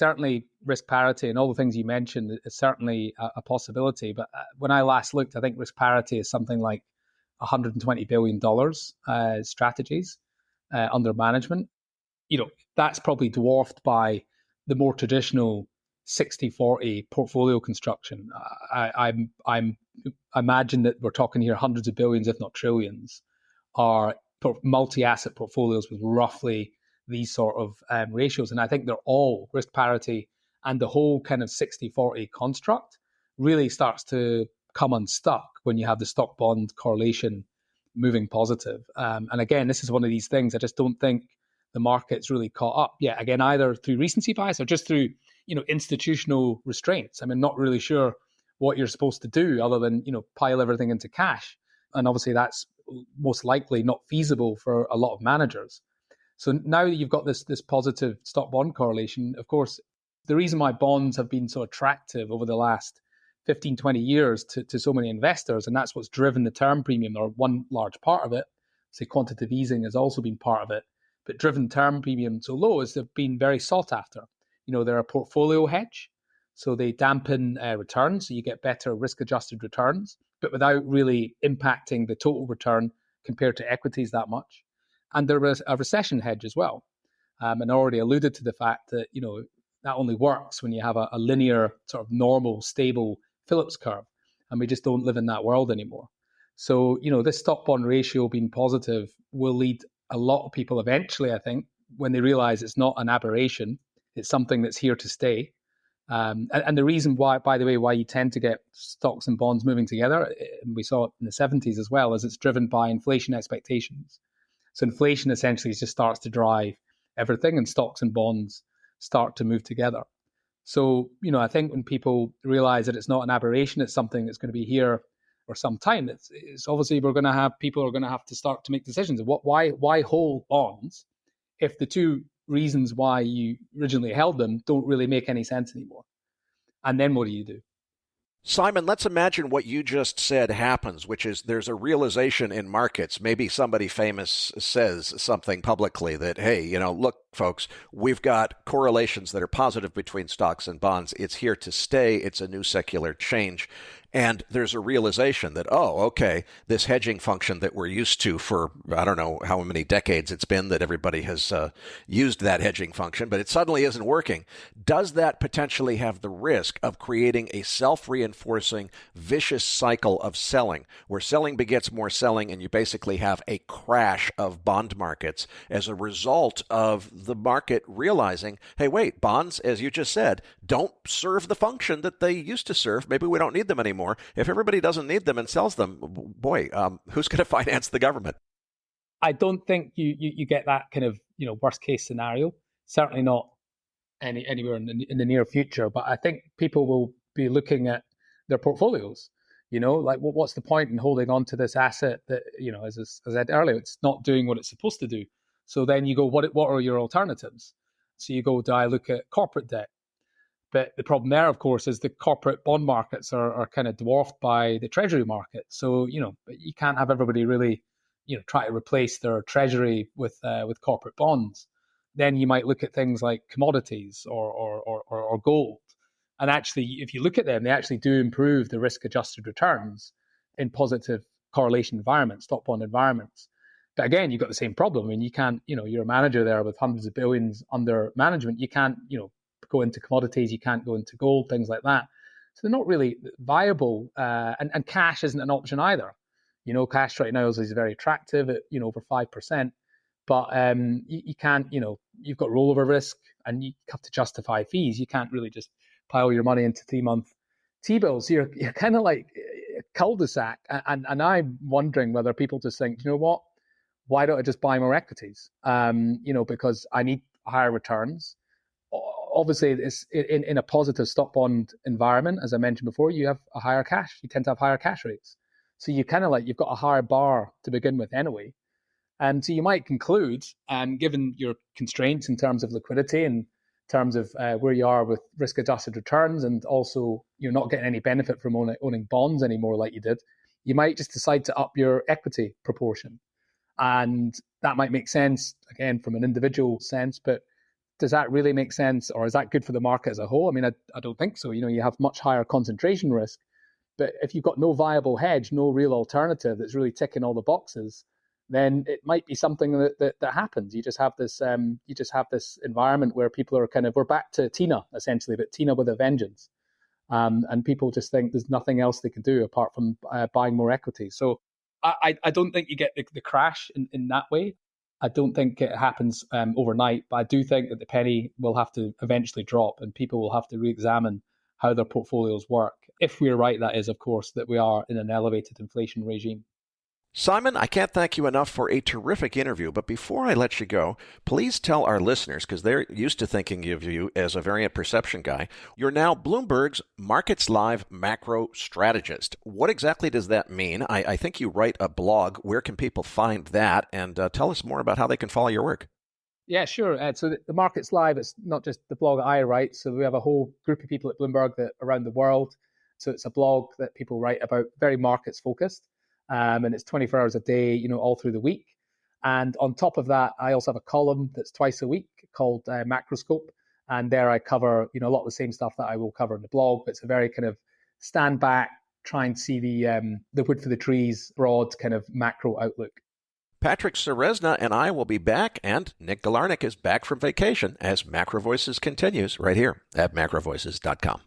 D: parity and all the things you mentioned is certainly a possibility. But when I last looked, I think risk parity is something like $120 billion strategies under management. That's probably dwarfed by the more traditional 60-40 portfolio construction. I imagine that we're talking here hundreds of billions, if not trillions, are multi-asset portfolios with roughly these sort of ratios. And I think they're all risk parity, and the whole kind of 60-40 construct really starts to come unstuck when you have the stock bond correlation moving positive. And again, this is one of these things I just don't think the market's really caught up yet. Again, either through recency bias or just through, institutional restraints. I'm not really sure what you're supposed to do other than, pile everything into cash. And obviously that's most likely not feasible for a lot of managers. So now that you've got this positive stock bond correlation, of course, the reason why bonds have been so attractive over the last 15, 20 years to so many investors, and that's what's driven the term premium, or one large part of it. Say quantitative easing has also been part of it. But driven term premium so low is they've been very sought after. They're a portfolio hedge, so they dampen returns, so you get better risk-adjusted returns, but without really impacting the total return compared to equities that much. And they're a recession hedge as well. And I already alluded to the fact that, that only works when you have a linear, sort of normal, stable Phillips curve. And we just don't live in that world anymore. So, this stock bond ratio being positive will lead a lot of people eventually, I think, when they realize it's not an aberration, it's something that's here to stay. And the reason why, by the way, why you tend to get stocks and bonds moving together, and we saw it in the 70s as well, is it's driven by inflation expectations. So inflation essentially just starts to drive everything, and stocks and bonds start to move together. So, I think when people realize that it's not an aberration, it's something that's going to be here for some time, it's obviously people are going to have to start to make decisions of why hold bonds if the two reasons why you originally held them don't really make any sense anymore. And then what do you do?
B: Simon, let's imagine what you just said happens, which is there's a realization in markets. Maybe somebody famous says something publicly that, hey, look, folks, we've got correlations that are positive between stocks and bonds. It's here to stay. It's a new secular change. And there's a realization that, this hedging function that we're used to for, I don't know how many decades it's been that everybody has used that hedging function, but it suddenly isn't working. Does that potentially have the risk of creating a self-reinforcing, vicious cycle of selling, where selling begets more selling, and you basically have a crash of bond markets as a result of the market realizing, hey, wait, bonds, as you just said, don't serve the function that they used to serve. Maybe we don't need them anymore. If everybody doesn't need them and sells them, boy, who's going to finance the government?
D: I don't think you get that kind of worst case scenario. Certainly not anywhere in the near future. But I think people will be looking at their portfolios. Like what's the point in holding on to this asset that as I said earlier, it's not doing what it's supposed to do. So then you go, what are your alternatives? So you go, do I look at corporate debt? But the problem there, of course, is the corporate bond markets are kind of dwarfed by the treasury market. So, you can't have everybody really, try to replace their treasury with corporate bonds. Then you might look at things like commodities or gold, And actually, if you look at them, they actually do improve the risk-adjusted returns in positive correlation environments, stock bond environments. But again, you've got the same problem. I mean, you can't, you're a manager there with hundreds of billions under management. You can't, go into commodities. You can't go into gold, things like that. So they're not really viable. And cash isn't an option either. Cash right now is very attractive at, over 5%. But you can't, you've got rollover risk and you have to justify fees. You can't really just pile your money into 3-month T-bills. You're kind of like a cul-de-sac. And I'm wondering whether people just think, you know what, why don't I just buy more equities? Because I need higher returns. Obviously, it's in a positive stock bond environment, as I mentioned before, you have a higher cash. You tend to have higher cash rates. So you kind of you've got a higher bar to begin with anyway. And so you might conclude, given your constraints in terms of liquidity and in terms of where you are with risk-adjusted returns, and also you're not getting any benefit from owning bonds anymore like you did, you might just decide to up your equity proportion. And that might make sense, again, from an individual sense, but does that really make sense, or is that good for the market as a whole? I mean, I don't think so. You have much higher concentration risk, but if you've got no viable hedge, no real alternative that's really ticking all the boxes, then it might be something that happens. You just have this environment where people are we're back to TINA essentially, but TINA with a vengeance, and people just think there's nothing else they can do apart from buying more equity. So I don't think you get the crash in that way. I don't think it happens overnight, but I do think that the penny will have to eventually drop and people will have to re-examine how their portfolios work. If we're right, that is, of course, that we are in an elevated inflation regime.
B: Simon, I can't thank you enough for a terrific interview, but before I let you go, please tell our listeners, because they're used to thinking of you as a variant perception guy, you're now Bloomberg's Markets Live macro strategist. What exactly does that mean? I think you write a blog. Where can people find that? And tell us more about how they can follow your work.
D: Yeah, sure. So the Markets Live, it's not just the blog I write. So we have a whole group of people at Bloomberg around the world. So it's a blog that people write about, very markets focused. And it's 24 hours a day, all through the week. And on top of that, I also have a column that's twice a week called Macroscope. And there I cover, a lot of the same stuff that I will cover in the blog. But it's a very kind of stand back, try and see the wood for the trees, broad kind of macro outlook.
B: Patrick Ceresna and I will be back, and Nick Galarnik is back from vacation as MacroVoices continues right here at MacroVoices.com.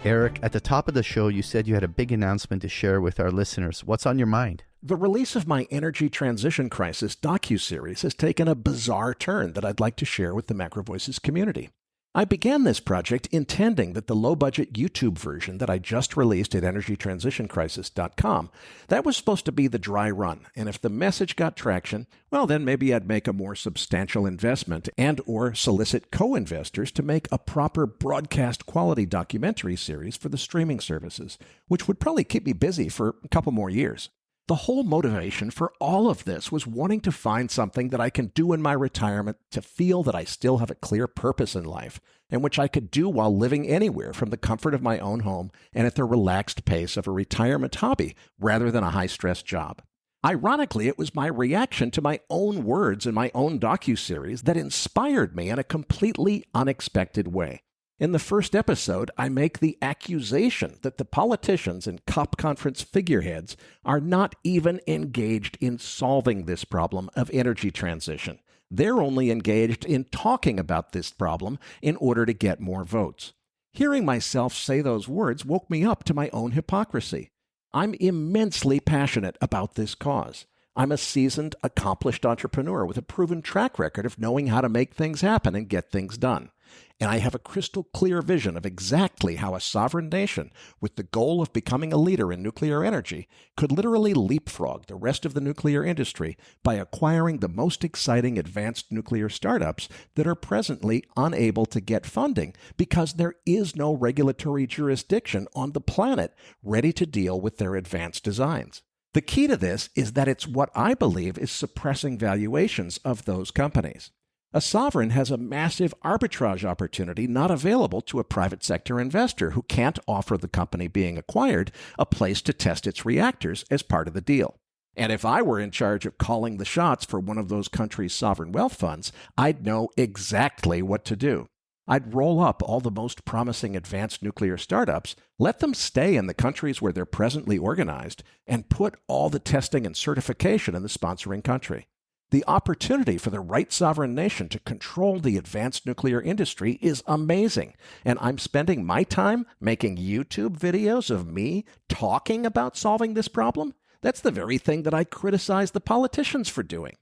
C: Erik, at the top of the show, you said you had a big announcement to share with our listeners. What's on your mind?
B: The release of my Energy Transition Crisis docuseries has taken a bizarre turn that I'd like to share with the MacroVoices community. I began this project intending that the low-budget YouTube version that I just released at energytransitioncrisis.com, that was supposed to be the dry run, and if the message got traction, well, then maybe I'd make a more substantial investment and or solicit co-investors to make a proper broadcast-quality documentary series for the streaming services, which would probably keep me busy for a couple more years. The whole motivation for all of this was wanting to find something that I can do in my retirement to feel that I still have a clear purpose in life, and which I could do while living anywhere from the comfort of my own home and at the relaxed pace of a retirement hobby rather than a high-stress job. Ironically, it was my reaction to my own words in my own docuseries that inspired me in a completely unexpected way. In the first episode, I make the accusation that the politicians and COP conference figureheads are not even engaged in solving this problem of energy transition. They're only engaged in talking about this problem in order to get more votes. Hearing myself say those words woke me up to my own hypocrisy. I'm immensely passionate about this cause. I'm a seasoned, accomplished entrepreneur with a proven track record of knowing how to make things happen and get things done. And I have a crystal clear vision of exactly how a sovereign nation, with the goal of becoming a leader in nuclear energy, could literally leapfrog the rest of the nuclear industry by acquiring the most exciting advanced nuclear startups that are presently unable to get funding because there is no regulatory jurisdiction on the planet ready to deal with their advanced designs. The key to this is that it's what I believe is suppressing valuations of those companies. A sovereign has a massive arbitrage opportunity not available to a private sector investor who can't offer the company being acquired a place to test its reactors as part of the deal. And if I were in charge of calling the shots for one of those countries' sovereign wealth funds, I'd know exactly what to do. I'd roll up all the most promising advanced nuclear startups, let them stay in the countries where they're presently organized, and put all the testing and certification in the sponsoring country. The opportunity for the right sovereign nation to control the advanced nuclear industry is amazing, and I'm spending my time making YouTube videos of me talking about solving this problem. That's the very thing that I criticize the politicians for doing.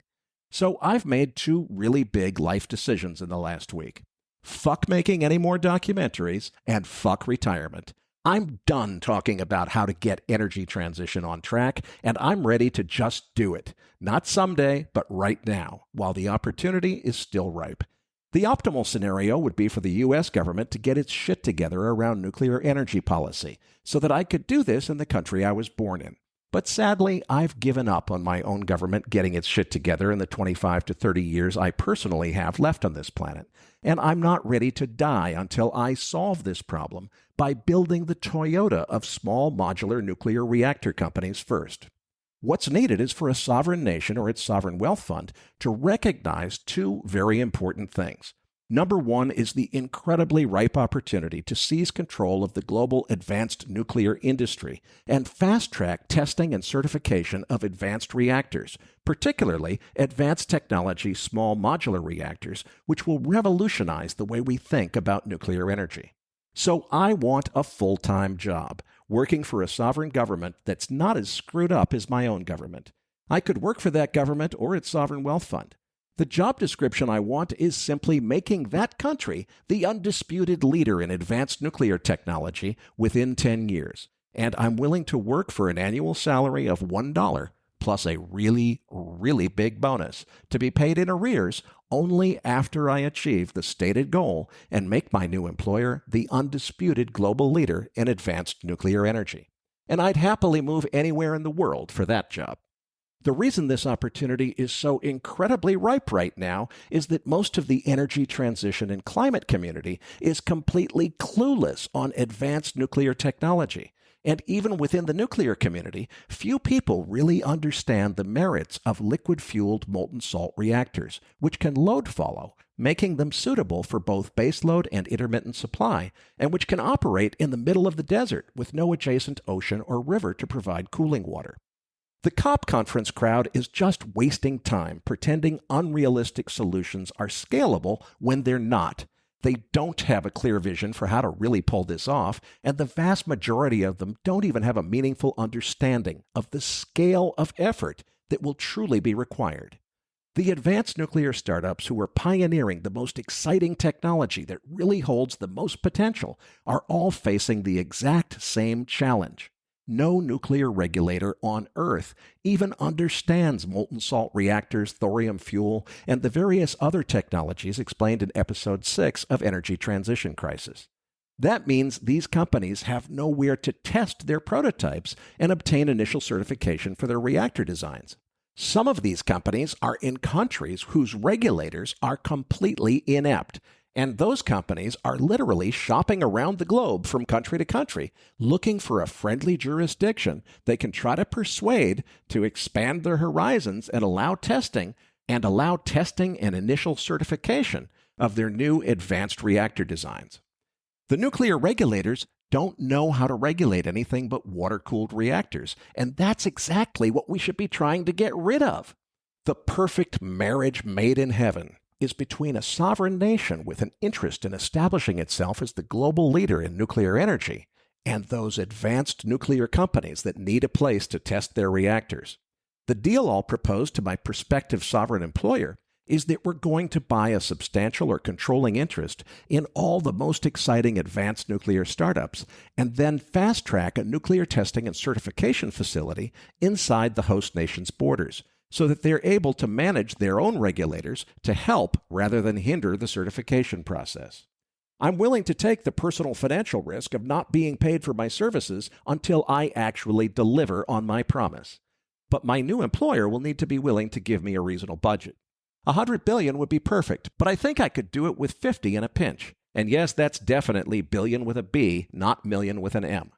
B: So I've made two really big life decisions in the last week. Fuck making any more documentaries, and fuck retirement. I'm done talking about how to get energy transition on track, and I'm ready to just do it. Not someday, but right now, while the opportunity is still ripe. The optimal scenario would be for the U.S. government to get its shit together around nuclear energy policy, so that I could do this in the country I was born in. But sadly, I've given up on my own government getting its shit together in the 25 to 30 years I personally have left on this planet. And I'm not ready to die until I solve this problem by building the Toyota of small modular nuclear reactor companies first. What's needed is for a sovereign nation or its sovereign wealth fund to recognize two very important things. Number one is the incredibly ripe opportunity to seize control of the global advanced nuclear industry and fast-track testing and certification of advanced reactors, particularly advanced technology small modular reactors, which will revolutionize the way we think about nuclear energy. So I want a full-time job, working for a sovereign government that's not as screwed up as my own government. I could work for that government or its sovereign wealth fund. The job description I want is simply making that country the undisputed leader in advanced nuclear technology within 10 years. And I'm willing to work for an annual salary of $1 plus a really, really big bonus to be paid in arrears only after I achieve the stated goal and make my new employer the undisputed global leader in advanced nuclear energy. And I'd happily move anywhere in the world for that job. The reason this opportunity is so incredibly ripe right now is that most of the energy transition and climate community is completely clueless on advanced nuclear technology. And even within the nuclear community, few people really understand the merits of liquid-fueled molten salt reactors, which can load follow, making them suitable for both baseload and intermittent supply, and which can operate in the middle of the desert with no adjacent ocean or river to provide cooling water. The COP conference crowd is just wasting time pretending unrealistic solutions are scalable when they're not. They don't have a clear vision for how to really pull this off, and the vast majority of them don't even have a meaningful understanding of the scale of effort that will truly be required. The advanced nuclear startups who are pioneering the most exciting technology that really holds the most potential are all facing the exact same challenge. No nuclear regulator on Earth even understands molten salt reactors, thorium fuel, and the various other technologies explained in Episode 6 of Energy Transition Crisis. That means these companies have nowhere to test their prototypes and obtain initial certification for their reactor designs. Some of these companies are in countries whose regulators are completely inept, and those companies are literally shopping around the globe from country to country, looking for a friendly jurisdiction they can try to persuade to expand their horizons and allow testing and initial certification of their new advanced reactor designs. The nuclear regulators don't know how to regulate anything but water-cooled reactors, and that's exactly what we should be trying to get rid of. The perfect marriage made in heaven is between a sovereign nation with an interest in establishing itself as the global leader in nuclear energy and those advanced nuclear companies that need a place to test their reactors. The deal I'll propose to my prospective sovereign employer is that we're going to buy a substantial or controlling interest in all the most exciting advanced nuclear startups and then fast-track a nuclear testing and certification facility inside the host nation's borders, so that they're able to manage their own regulators to help rather than hinder the certification process. I'm willing to take the personal financial risk of not being paid for my services until I actually deliver on my promise. But my new employer will need to be willing to give me a reasonable budget. $100 billion would be perfect, but I think I could do it with 50 in a pinch. And yes, that's definitely billion with a B, not million with an M.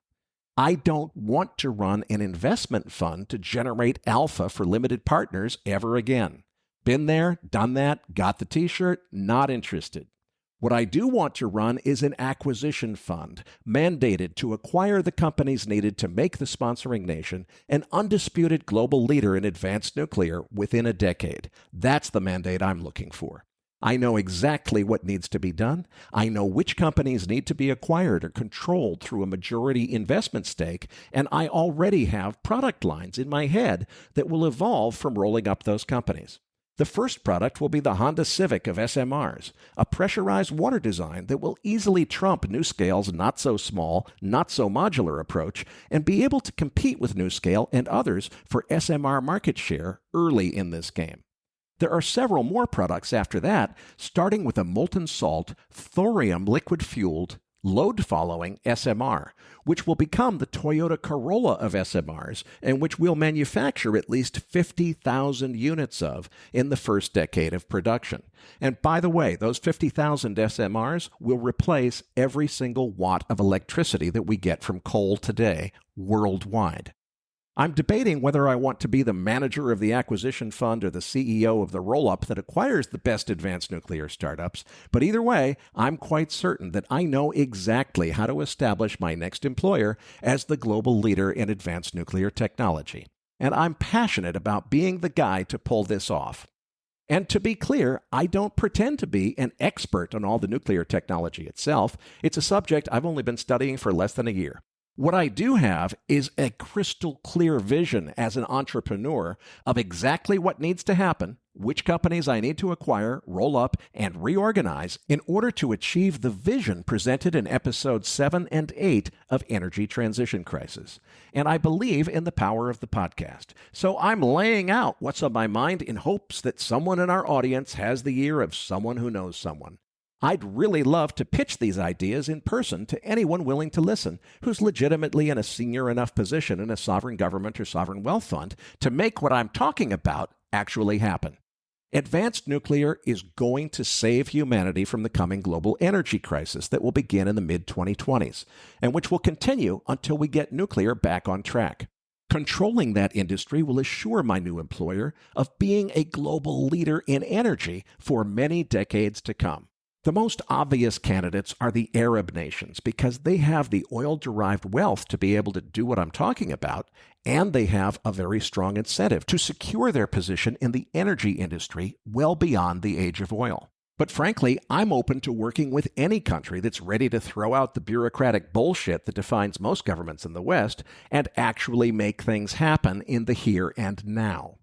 B: I don't want to run an investment fund to generate alpha for limited partners ever again. Been there, done that, got the t-shirt, not interested. What I do want to run is an acquisition fund, mandated to acquire the companies needed to make the sponsoring nation an undisputed global leader in advanced nuclear within a decade. That's the mandate I'm looking for. I know exactly what needs to be done. I know which companies need to be acquired or controlled through a majority investment stake, and I already have product lines in my head that will evolve from rolling up those companies. The first product will be the Honda Civic of SMRs, a pressurized water design that will easily trump NuScale's not-so-small, not-so-modular approach and be able to compete with NuScale and others for SMR market share early in this game. There are several more products after that, starting with a molten salt, thorium liquid-fueled, load-following SMR, which will become the Toyota Corolla of SMRs and which we'll manufacture at least 50,000 units of in the first decade of production. And by the way, those 50,000 SMRs will replace every single watt of electricity that we get from coal today worldwide. I'm debating whether I want to be the manager of the acquisition fund or the CEO of the roll-up that acquires the best advanced nuclear startups, but either way, I'm quite certain that I know exactly how to establish my next employer as the global leader in advanced nuclear technology. And I'm passionate about being the guy to pull this off. And to be clear, I don't pretend to be an expert on all the nuclear technology itself. It's a subject I've only been studying for less than a year. What I do have is a crystal clear vision as an entrepreneur of exactly what needs to happen, which companies I need to acquire, roll up, and reorganize in order to achieve the vision presented in episodes 7 and 8 of Energy Transition Crisis. And I believe in the power of the podcast. So I'm laying out what's on my mind in hopes that someone in our audience has the ear of someone who knows someone. I'd really love to pitch these ideas in person to anyone willing to listen who's legitimately in a senior enough position in a sovereign government or sovereign wealth fund to make what I'm talking about actually happen. Advanced nuclear is going to save humanity from the coming global energy crisis that will begin in the mid-2020s and which will continue until we get nuclear back on track. Controlling that industry will assure my new employer of being a global leader in energy for many decades to come. The most obvious candidates are the Arab nations because they have the oil-derived wealth to be able to do what I'm talking about, and they have a very strong incentive to secure their position in the energy industry well beyond the age of oil. But frankly, I'm open to working with any country that's ready to throw out the bureaucratic bullshit that defines most governments in the West and actually make things happen in the here and now.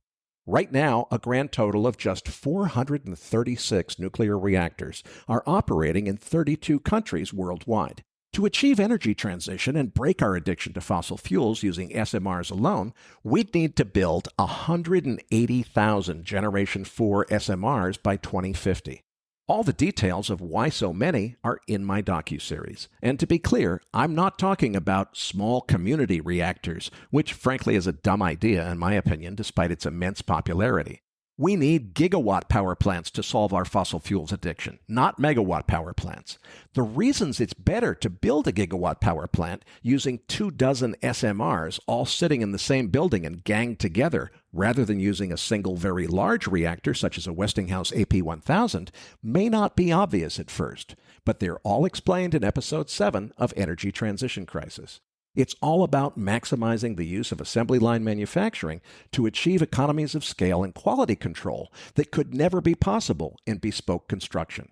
B: Right now, a grand total of just 436 nuclear reactors are operating in 32 countries worldwide. To achieve energy transition and break our addiction to fossil fuels using SMRs alone, we'd need to build 180,000 Generation 4 SMRs by 2050. All the details of why so many are in my docuseries. And to be clear, I'm not talking about small community reactors, which frankly is a dumb idea in my opinion, despite its immense popularity. We need gigawatt power plants to solve our fossil fuels addiction, not megawatt power plants. The reasons it's better to build a gigawatt power plant using 24 SMRs all sitting in the same building and ganged together, rather than using a single very large reactor such as a Westinghouse AP1000, may not be obvious at first, but they're all explained in Episode 7 of Energy Transition Crisis. It's all about maximizing the use of assembly line manufacturing to achieve economies of scale and quality control that could never be possible in bespoke construction.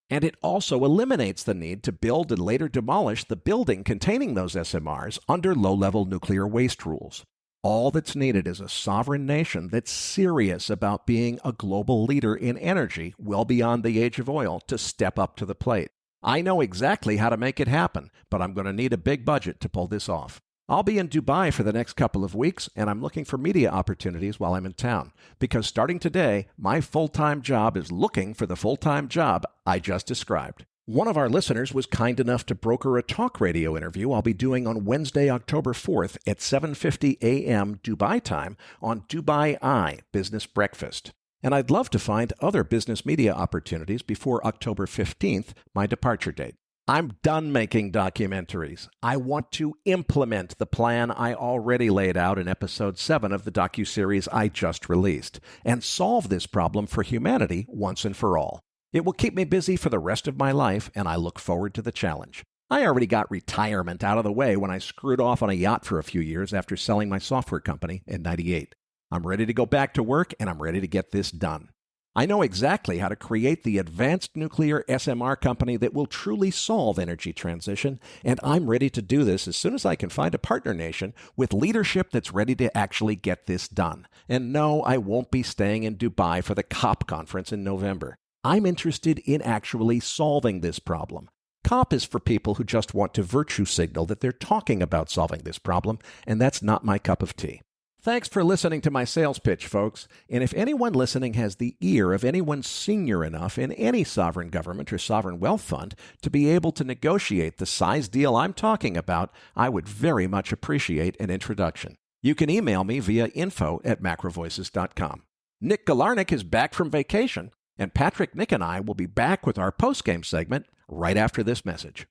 B: And it also eliminates the need to build and later demolish the building containing those SMRs under low-level nuclear waste rules. All that's needed is a sovereign nation that's serious about being a global leader in energy well beyond the age of oil to step up to the plate. I know exactly how to make it happen, but I'm going to need a big budget to pull this off. I'll be in Dubai for the next couple of weeks, and I'm looking for media opportunities while I'm in town, because starting today, my full-time job is looking for the full-time job I just described. One of our listeners was kind enough to broker a talk radio interview I'll be doing on Wednesday, October 4th at 7:50 a.m. Dubai time on Dubai Eye Business Breakfast. And I'd love to find other business media opportunities before October 15th, my departure date. I'm done making documentaries. I want to implement the plan I already laid out in episode 7 of the docuseries I just released and solve this problem for humanity once and for all. It will keep me busy for the rest of my life, and I look forward to the challenge. I already got retirement out of the way when I screwed off on a yacht for a few years after selling my software company in '98. I'm ready to go back to work, and I'm ready to get this done. I know exactly how to create the advanced nuclear SMR company that will truly solve energy transition, and I'm ready to do this as soon as I can find a partner nation with leadership that's ready to actually get this done. And no, I won't be staying in Dubai for the COP conference in November. I'm interested in actually solving this problem. COP is for people who just want to virtue signal that they're talking about solving this problem, and that's not my cup of tea. Thanks for listening to my sales pitch, folks. And if anyone listening has the ear of anyone senior enough in any sovereign government or sovereign wealth fund to be able to negotiate the size deal I'm talking about, I would very much appreciate an introduction. You can email me via info@macrovoices.com. Nick Galarnik is back from vacation, and Patrick, Nick, and I will be back with our post-game segment right after this message.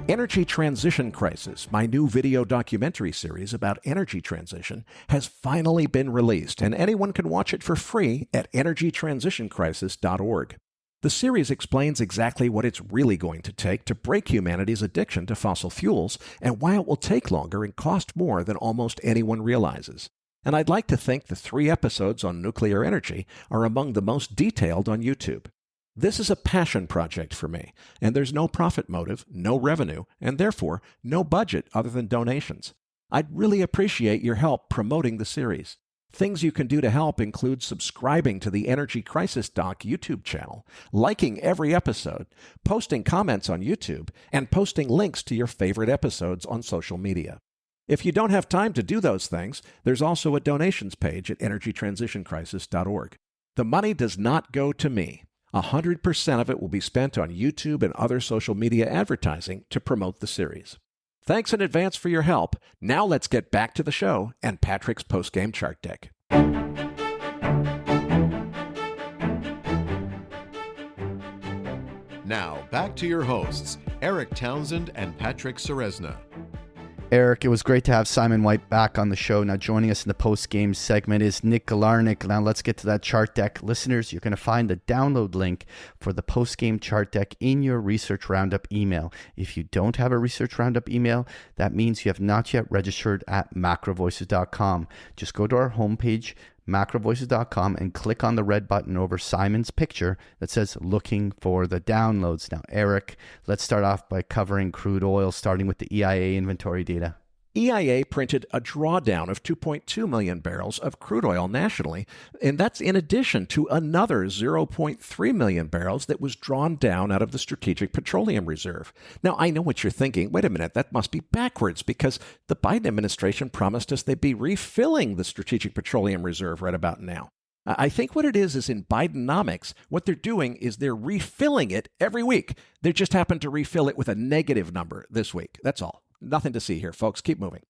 B: Energy Transition Crisis, my new video documentary series about energy transition, has finally been released, and anyone can watch it for free at energytransitioncrisis.org. The series explains exactly what it's really going to take to break humanity's addiction to fossil fuels and why it will take longer and cost more than almost anyone realizes. And I'd like to think the 3 episodes on nuclear energy are among the most detailed on YouTube. This is a passion project for me, and there's no profit motive, no revenue, and therefore no budget other than donations. I'd really appreciate your help promoting the series. Things you can do to help include subscribing to the Energy Crisis Doc YouTube channel, liking every episode, posting comments on YouTube, and posting links to your favorite episodes on social media. If you don't have time to do those things, there's also a donations page at energytransitioncrisis.org. The money does not go to me. 100% of it will be spent on YouTube and other social media advertising to promote the series. Thanks in advance for your help. Now let's get back to the show and Patrick's post-game chart deck.
A: Now, back to your hosts, Erik Townsend and Patrick Ceresna.
C: Erik, it was great to have Simon White back on the show. Now joining us in the post-game segment is Nick Galarnik. Now let's get to that chart deck. Listeners, you're going to find the download link for the post-game chart deck in your Research Roundup email. If you don't have a Research Roundup email, that means you have not yet registered at MacroVoices.com. Just go to our homepage, MacroVoices.com, and click on the red button over Simon's picture that says looking for the downloads. Now, Erik, let's start off by covering crude oil, starting with the EIA inventory data.
B: EIA printed a drawdown of 2.2 million barrels of crude oil nationally, and that's in addition to another 0.3 million barrels that was drawn down out of the Strategic Petroleum Reserve. Now, I know what you're thinking. Wait a minute, that must be backwards because the Biden administration promised us they'd be refilling the Strategic Petroleum Reserve right about now. I think what it is in Bidenomics, what they're doing is they're refilling it every week. They just happen to refill it with a negative number this week. That's all. Nothing to see here, folks. Keep moving.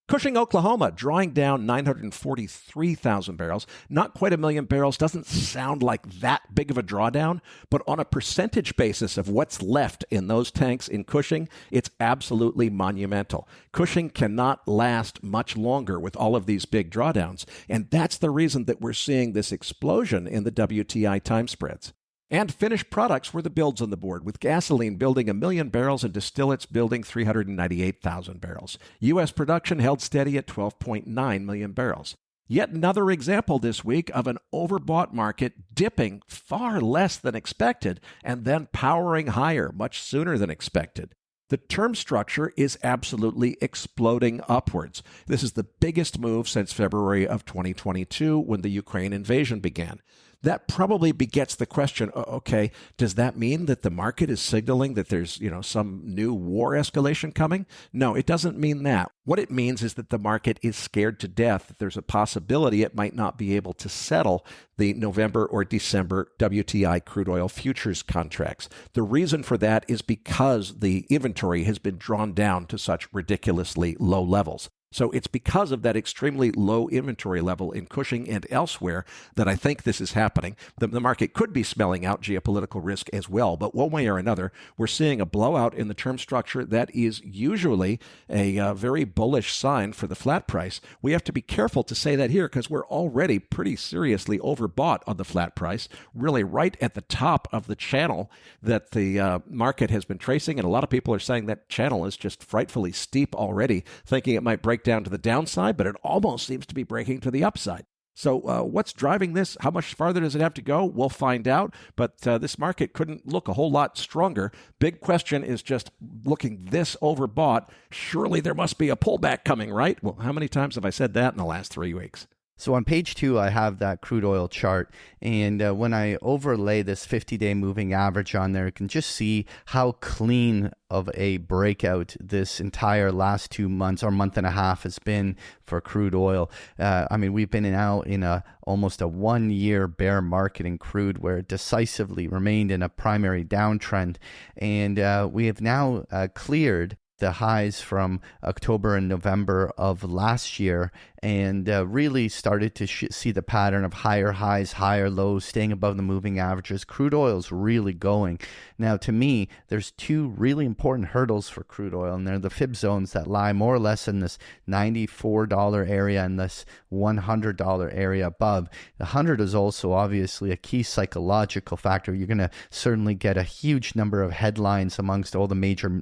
B: Cushing, Oklahoma, drawing down 943,000 barrels. Not quite a million barrels. Doesn't sound like that big of a drawdown, but on a percentage basis of what's left in those tanks in Cushing, it's absolutely monumental. Cushing cannot last much longer with all of these big drawdowns, and that's the reason that we're seeing this explosion in the WTI time spreads. And finished products were the builds on the board, with gasoline building 1 million barrels and distillates building 398,000 barrels. U.S. production held steady at 12.9 million barrels. Yet another example this week of an overbought market dipping far less than expected and then powering higher much sooner than expected. The term structure is absolutely exploding upwards. This is the biggest move since February of 2022 when the Ukraine invasion began. That probably begets the question, okay, does that mean that the market is signaling that there's, some new war escalation coming? No, it doesn't mean that. What it means is that the market is scared to death that there's a possibility it might not be able to settle the November or December WTI crude oil futures contracts. The reason for that is because the inventory has been drawn down to such ridiculously low levels. So it's because of that extremely low inventory level in Cushing and elsewhere that I think this is happening. The market could be smelling out geopolitical risk as well, but one way or another, we're seeing a blowout in the term structure that is usually a very bullish sign for the flat price. We have to be careful to say that here because we're already pretty seriously overbought on the flat price, really right at the top of the channel that the market has been tracing, and a lot of people are saying that channel is just frightfully steep already, thinking it might break down to the downside, but it almost seems to be breaking to the upside. So what's driving this? How much farther does it have to go? We'll find out, but this market couldn't look a whole lot stronger. Big question is just looking this overbought. Surely there must be a pullback coming, right? Well, how many times have I said that in the last 3 weeks?
C: So on page 2, I have that crude oil chart. And when I overlay this 50-day moving average on there, you can just see how clean of a breakout this entire last 2 months or month and a half has been for crude oil. We've been now in almost a 1-year bear market in crude where it decisively remained in a primary downtrend. And we have now cleared the highs from October and November of last year and really started to see the pattern of higher highs, higher lows, staying above the moving averages. Crude oil is really going. Now, to me, there's 2 really important hurdles for crude oil, and they're the fib zones that lie more or less in this $94 area and this $100 area above. The 100 is also obviously a key psychological factor. You're going to certainly get a huge number of headlines amongst all the major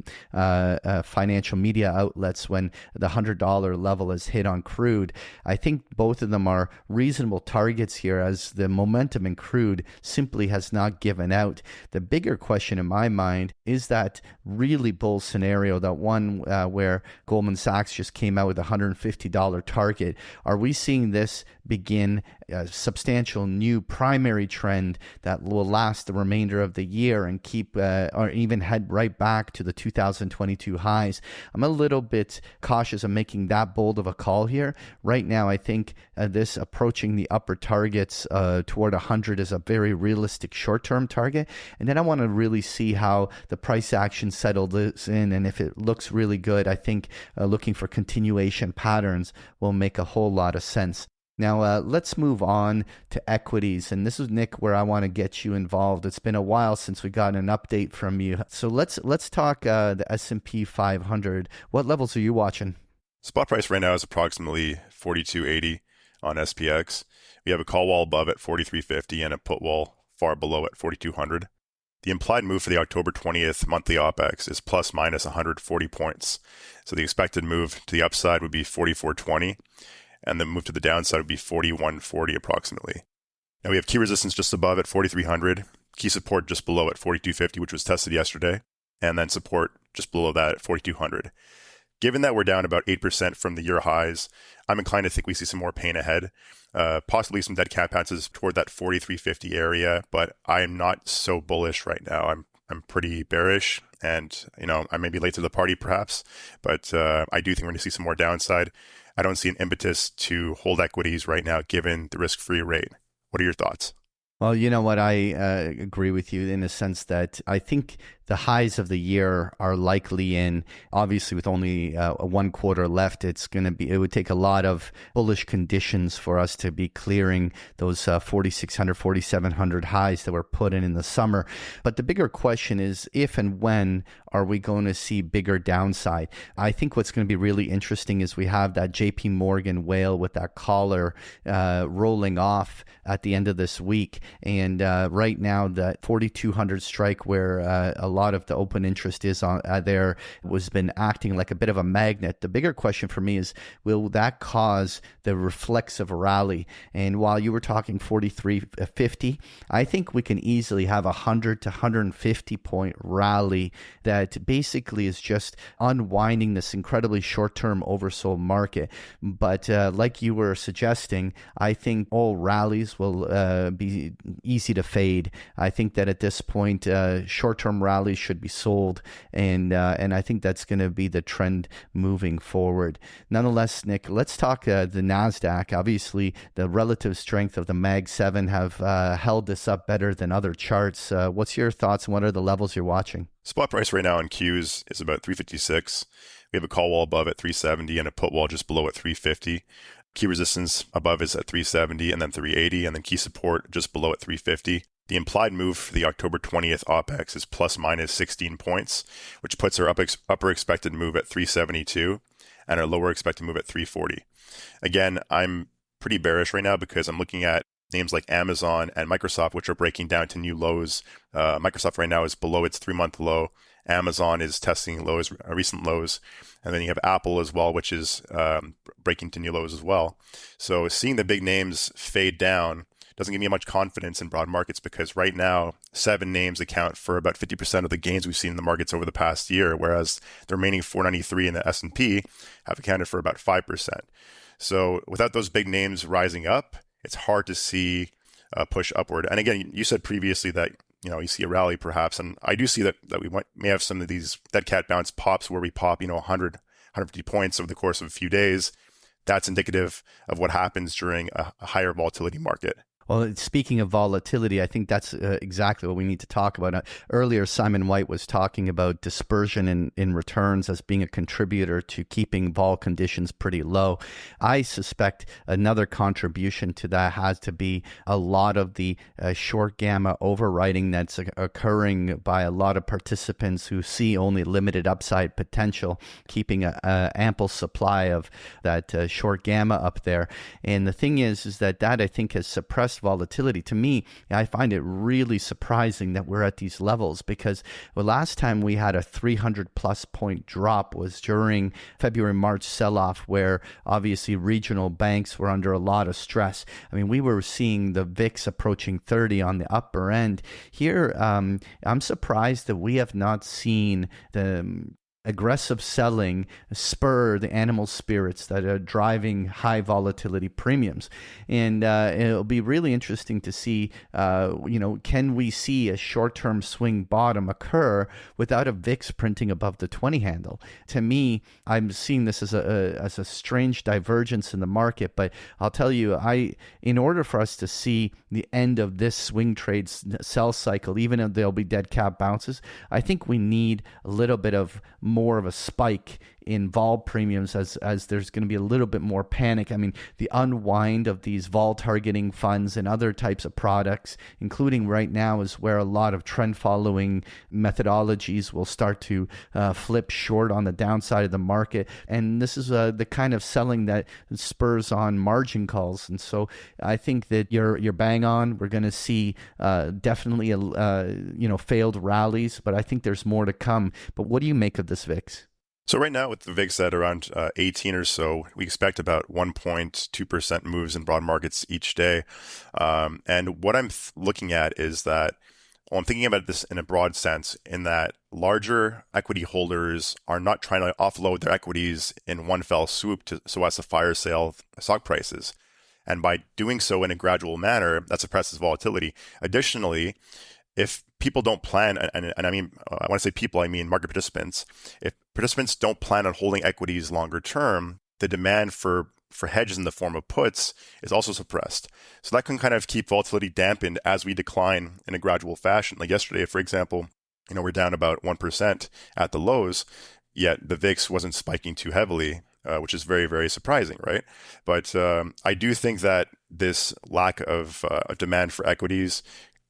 C: financial media outlets when the $100 level is hit on crude. I think both of them are reasonable targets here as the momentum in crude simply has not given out. The bigger question in my mind is that really bull scenario, that one where Goldman Sachs just came out with a $150 target. Are we seeing this begin a substantial new primary trend that will last the remainder of the year and keep or even head right back to the 2022 highs? I'm a little bit cautious of making that bold of a call here. Right now, I think this approaching the upper targets toward 100 is a very realistic short-term target. And then I want to really see how the price action settles in. And if it looks really good, I think looking for continuation patterns will make a whole lot of sense. Now, let's move on to equities. And this is, Nick, where I want to get you involved. It's been a while since we got an update from you. So let's talk the S&P 500. What levels are you watching?
E: Spot price right now is approximately 42.80 on SPX. We have a call wall above at 43.50 and a put wall far below at 4,200. The implied move for the October 20th monthly OPEX is plus minus 140 points. So the expected move to the upside would be 44.20, and the move to the downside would be 41.40 approximately. Now we have key resistance just above at 4,300, key support just below at 42.50, which was tested yesterday, and then support just below that at 4,200. Given that we're down about 8% from the year highs, I'm inclined to think we see some more pain ahead, possibly some dead cat bounces toward that 43.50 area, but I am not so bullish right now. I'm pretty bearish, and I may be late to the party perhaps, but I do think we're going to see some more downside. I don't see an impetus to hold equities right now given the risk-free rate. What are your thoughts?
C: Well, you know what? I agree with you in the sense that I think the highs of the year are likely in. Obviously, with only 1 quarter left, it would take a lot of bullish conditions for us to be clearing those 4,600, 4,700 highs that were put in the summer. But the bigger question is if and when are we going to see bigger downside? I think what's going to be really interesting is we have that JP Morgan whale with that collar rolling off at the end of this week. And right now, that 4,200 strike where a lot of the open interest is on there has been acting like a bit of a magnet. The bigger question for me is, will that cause the reflexive rally? And while you were talking 43.50, I think we can easily have 100 to 150 point rally that basically is just unwinding this incredibly short-term oversold market. But like you were suggesting, I think all rallies will be easy to fade. I think that at this point, short-term rallies should be sold, and I think that's going to be the trend moving forward. Nonetheless, Nick, let's talk the NASDAQ. Obviously, the relative strength of the Mag 7 have held this up better than other charts. What's your thoughts, and what are the levels you're watching?
E: Spot price right now in Qs is about 356. We have a call wall above at 370 and a put wall just below at 350. Key resistance above is at 370 and then 380, and then key support just below at 350. The implied move for the October 20th OPEX is plus minus 16 points, which puts our upper expected move at 372 and our lower expected move at 340. Again, I'm pretty bearish right now because I'm looking at names like Amazon and Microsoft, which are breaking down to new lows. Microsoft right now is below its 3-month low. Amazon is testing lows, recent lows. And then you have Apple as well, which is breaking to new lows as well. So seeing the big names fade down doesn't give me much confidence in broad markets, because right now 7 names account for about 50% of the gains we've seen in the markets over the past year, whereas the remaining 493 in the S&P have accounted for about 5%. So without those big names rising up, it's hard to see a push upward. And again, you said previously that you see a rally perhaps, and I do see that we may have some of these dead cat bounce pops where we pop 100, 150 points over the course of a few days. That's indicative of what happens during a higher volatility market.
C: Well, speaking of volatility, I think that's exactly what we need to talk about. Earlier, Simon White was talking about dispersion in returns as being a contributor to keeping vol conditions pretty low. I suspect another contribution to that has to be a lot of the short gamma overwriting that's occurring by a lot of participants who see only limited upside potential, keeping an ample supply of that short gamma up there. And the thing is that I think has suppressed volatility. To me, I find it really surprising that we're at these levels, because the last time we had a 300 plus point drop was during February-March sell-off, where obviously regional banks were under a lot of stress. I mean, we were seeing the VIX approaching 30 on the upper end. Here, I'm surprised that we have not seen the aggressive selling spur the animal spirits that are driving high volatility premiums. And it'll be really interesting to see, can we see a short-term swing bottom occur without a VIX printing above the 20 handle? To me, I'm seeing this as a strange divergence in the market, but I'll tell you, in order for us to see the end of this swing trade sell cycle, even if there'll be dead cat bounces, I think we need a little bit of more of a spike in vol premiums as there's going to be a little bit more panic. I mean, the unwind of these vol targeting funds and other types of products, including right now, is where a lot of trend following methodologies will start to flip short on the downside of the market. And this is the kind of selling that spurs on margin calls. And so I think that you're bang on. We're going to see definitely failed rallies, but I think there's more to come. But what do you make of this VIX?
E: So right now with the VIX at around 18 or so, we expect about 1.2% moves in broad markets each day. And what I'm looking at is that, I'm thinking about this in a broad sense, in that larger equity holders are not trying to offload their equities in one fell swoop so as to fire sale stock prices. And by doing so in a gradual manner, that suppresses volatility. Additionally, if people don't plan, and I mean, I want to say people, I mean market participants, if participants don't plan on holding equities longer term, the demand for hedges in the form of puts is also suppressed. So that can kind of keep volatility dampened as we decline in a gradual fashion. Like yesterday, for example, we're down about 1% at the lows, yet the VIX wasn't spiking too heavily, which is very, very surprising, right? But I do think that this lack of demand for equities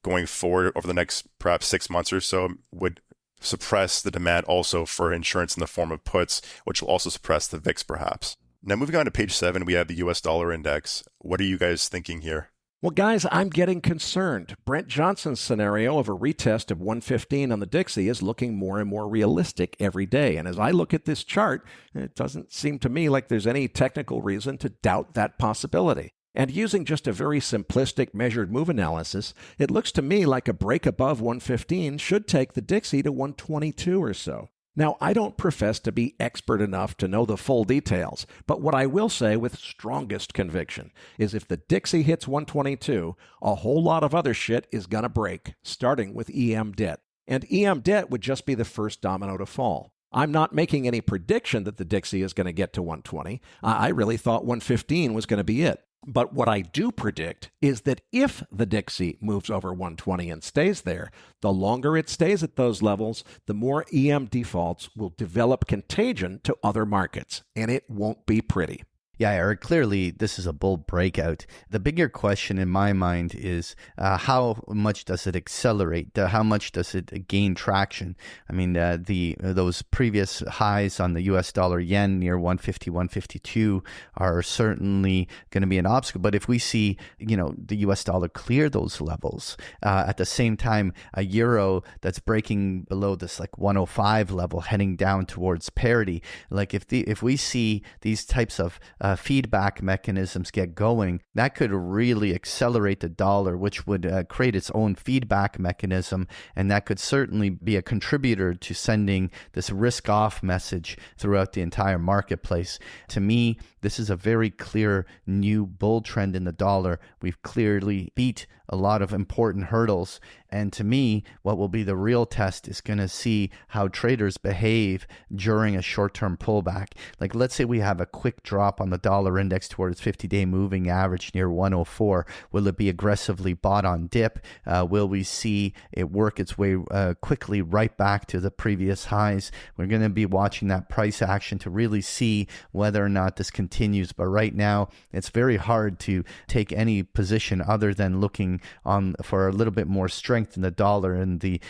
E: going forward over the next perhaps 6 months or so would suppress the demand also for insurance in the form of puts, which will also suppress the VIX perhaps. Now, moving on to page 7, we have the US dollar index. What are you guys thinking here?
B: Well, guys, I'm getting concerned. Brent Johnson's scenario of a retest of 115 on the Dixie is looking more and more realistic every day. And as I look at this chart, it doesn't seem to me like there's any technical reason to doubt that possibility. And using just a very simplistic measured move analysis, it looks to me like a break above 115 should take the Dixie to 122 or so. Now, I don't profess to be expert enough to know the full details, but what I will say with strongest conviction is if the Dixie hits 122, a whole lot of other shit is going to break, starting with EM debt. And EM debt would just be the first domino to fall. I'm not making any prediction that the Dixie is going to get to 120. I really thought 115 was going to be it. But what I do predict is that if the Dixie moves over 120 and stays there, the longer it stays at those levels, the more EM defaults will develop contagion to other markets, and it won't be pretty.
C: Yeah, Eric, clearly this is a bull breakout. The bigger question in my mind is how much does it accelerate? How much does it gain traction? I mean, those previous highs on the US dollar yen near 150, 152 are certainly going to be an obstacle. But if we see, the US dollar clear those levels, at the same time, a euro that's breaking below this like 105 level, heading down towards parity, like if we see these types of feedback mechanisms get going, that could really accelerate the dollar, which would create its own feedback mechanism. And that could certainly be a contributor to sending this risk-off message throughout the entire marketplace. To me, this is a very clear new bull trend in the dollar. We've clearly beat a lot of important hurdles. And to me, what will be the real test is going to see how traders behave during a short-term pullback. Like, let's say we have a quick drop on the dollar index towards 50-day moving average near 104. Will it be aggressively bought on dip? Will we see it work its way quickly right back to the previous highs? We're going to be watching that price action to really see whether or not this continues. But right now, it's very hard to take any position other than looking on for a little bit more strength in the dollar in the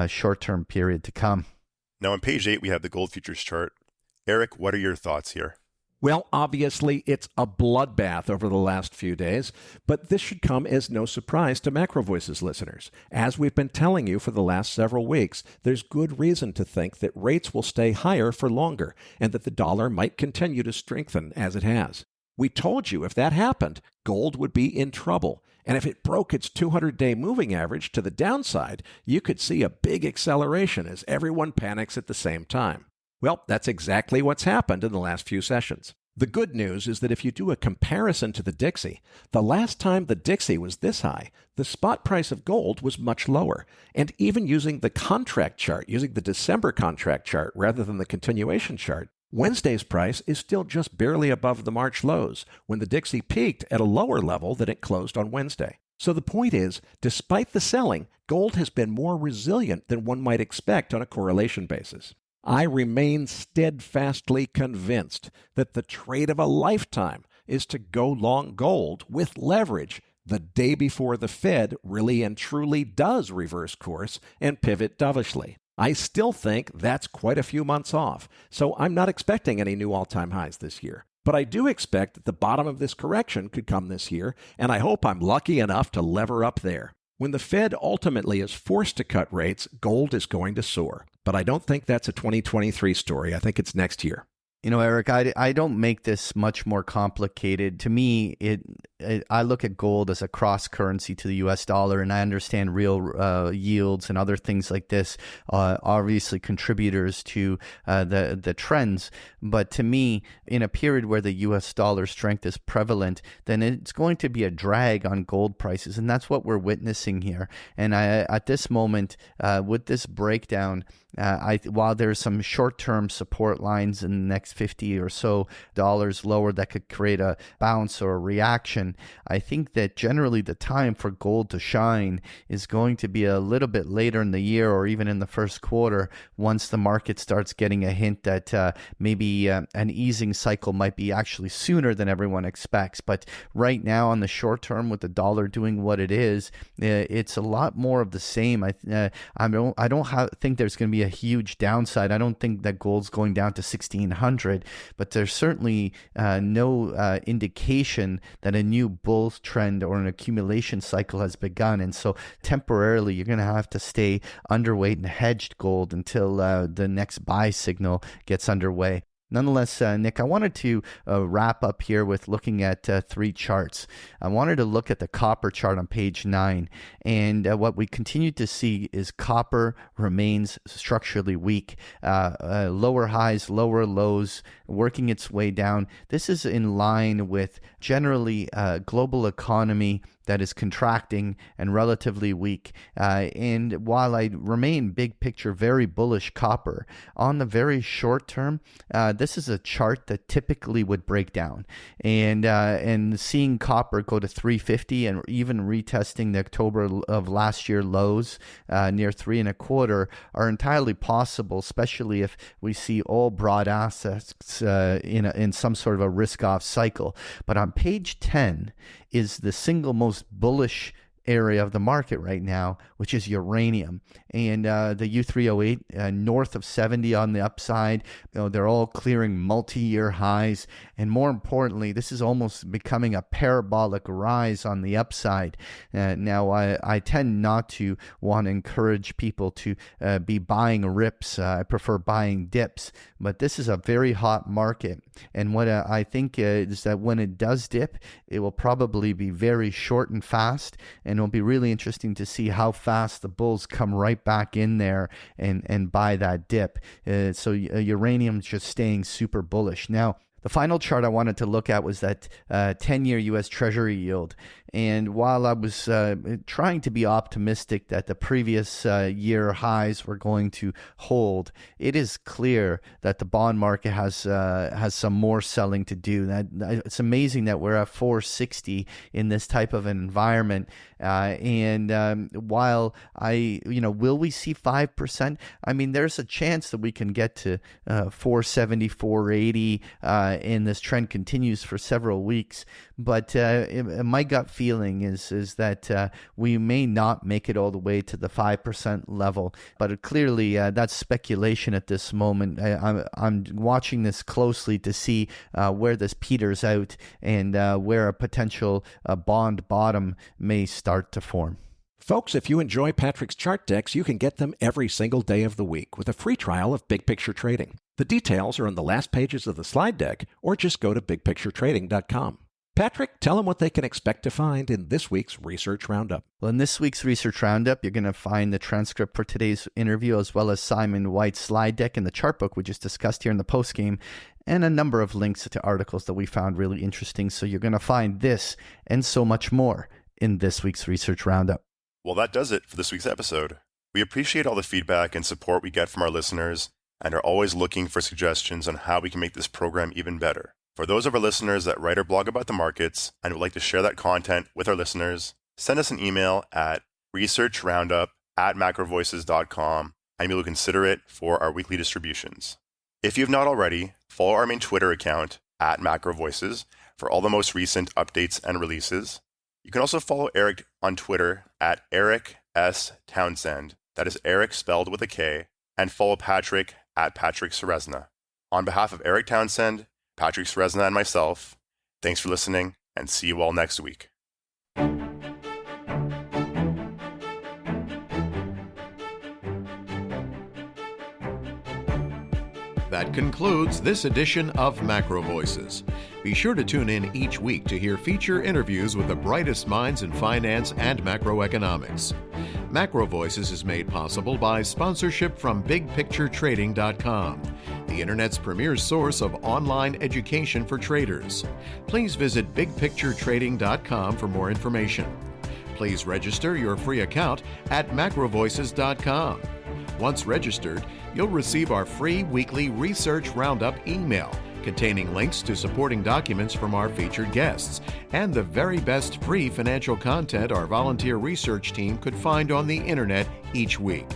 C: short-term period to come.
E: Now on page 8, we have the gold futures chart. Erik, what are your thoughts here?
B: Well, obviously, it's a bloodbath over the last few days, but this should come as no surprise to MacroVoices listeners. As we've been telling you for the last several weeks, there's good reason to think that rates will stay higher for longer and that the dollar might continue to strengthen as it has. We told you if that happened, gold would be in trouble. And if it broke its 200-day moving average to the downside, you could see a big acceleration as everyone panics at the same time. Well, that's exactly what's happened in the last few sessions. The good news is that if you do a comparison to the Dixie, the last time the Dixie was this high, the spot price of gold was much lower. And even using the contract chart, using the December contract chart rather than the continuation chart, Wednesday's price is still just barely above the March lows, when the Dixie peaked at a lower level than it closed on Wednesday. So the point is, despite the selling, gold has been more resilient than one might expect on a correlation basis. I remain steadfastly convinced that the trade of a lifetime is to go long gold with leverage the day before the Fed really and truly does reverse course and pivot dovishly. I still think that's quite a few months off, so I'm not expecting any new all-time highs this year. But I do expect that the bottom of this correction could come this year, and I hope I'm lucky enough to lever up there. When the Fed ultimately is forced to cut rates, gold is going to soar. But I don't think that's a 2023 story. I think it's next year.
C: Erik, I don't make this much more complicated. To me, I look at gold as a cross currency to the US dollar, and I understand real yields and other things like this obviously contributors to the trends. But to me, in a period where the US dollar strength is prevalent, then it's going to be a drag on gold prices, and that's what we're witnessing here. And at this moment, with this breakdown, while there's some short-term support lines in the next 50 or so dollars lower that could create a bounce or a reaction, I think that generally the time for gold to shine is going to be a little bit later in the year or even in the first quarter, once the market starts getting a hint that maybe an easing cycle might be actually sooner than everyone expects. But right now on the short term, with the dollar doing what it is, it's a lot more of the same. I don't think there's going to be a huge downside. I don't think that gold's going down to 1,600, but there's certainly no indication that a new bull trend or an accumulation cycle has begun. And so temporarily, you're going to have to stay underweight and hedged gold until the next buy signal gets underway. Nonetheless, Nick, I wanted to wrap up here with looking at three charts. I wanted to look at the copper chart on page 9. And what we continue to see is copper remains structurally weak. Lower highs, lower lows working its way down. This is in line with generally a global economy that is contracting and relatively weak. And while I remain big picture very bullish copper, on the very short term, this is a chart that typically would break down. And seeing copper go to 350 and even retesting the October of last year lows near 3.25 are entirely possible, especially if we see all broad assets in some sort of a risk-off cycle. But on page 10 is the single most bullish area of the market right now, which is uranium. And the U308 north of 70 on the upside. They're all clearing multi-year highs. And more importantly, this is almost becoming a parabolic rise on the upside. Now, I tend not to want to encourage people to be buying rips. I prefer buying dips. But this is a very hot market. And what I think is that when it does dip, it will probably be very short and fast. And it'll be really interesting to see how fast the bulls come right back in there and buy that dip. So uranium's just staying super bullish. Now, the final chart I wanted to look at was that 10-year U.S. Treasury yield. And while I was trying to be optimistic that the previous year highs were going to hold, it is clear that the bond market has some more selling to do. It's amazing that we're at 460 in this type of an environment. While will we see 5%? I mean, there's a chance that we can get to 470, 480, and this trend continues for several weeks. But my gut feeling is that we may not make it all the way to the 5% level. But clearly, that's speculation at this moment. I'm watching this closely to see where this peters out and where a potential bond bottom may start to form.
B: Folks, if you enjoy Patrick's chart decks, you can get them every single day of the week with a free trial of Big Picture Trading. The details are on the last pages of the slide deck, or just go to bigpicturetrading.com. Patrick, tell them what they can expect to find in this week's Research Roundup.
C: Well, in this week's Research Roundup, you're going to find the transcript for today's interview, as well as Simon White's slide deck and the chart book we just discussed here in the postgame, and a number of links to articles that we found really interesting. So you're going to find this and so much more in this week's Research Roundup.
E: Well, that does it for this week's episode. We appreciate all the feedback and support we get from our listeners and are always looking for suggestions on how we can make this program even better. For those of our listeners that write or blog about the markets and would like to share that content with our listeners, send us an email at researchroundup@macrovoices.com and we will consider it for our weekly distributions. If you have not already, follow our main Twitter account @MacroVoices for all the most recent updates and releases. You can also follow Erik on Twitter @Erik S. Townsend. That is Erik spelled with a K. And follow Patrick @Patrick Ceresna. On behalf of Erik Townsend, Patrick Ceresna, and myself, thanks for listening, and see you all next week.
A: That concludes this edition of Macro Voices. Be sure to tune in each week to hear feature interviews with the brightest minds in finance and macroeconomics. Macro Voices is made possible by sponsorship from BigPictureTrading.com, the Internet's premier source of online education for traders. Please visit BigPictureTrading.com for more information. Please register your free account at MacroVoices.com. Once registered, you'll receive our free weekly Research Roundup email containing links to supporting documents from our featured guests and the very best free financial content our volunteer research team could find on the internet each week.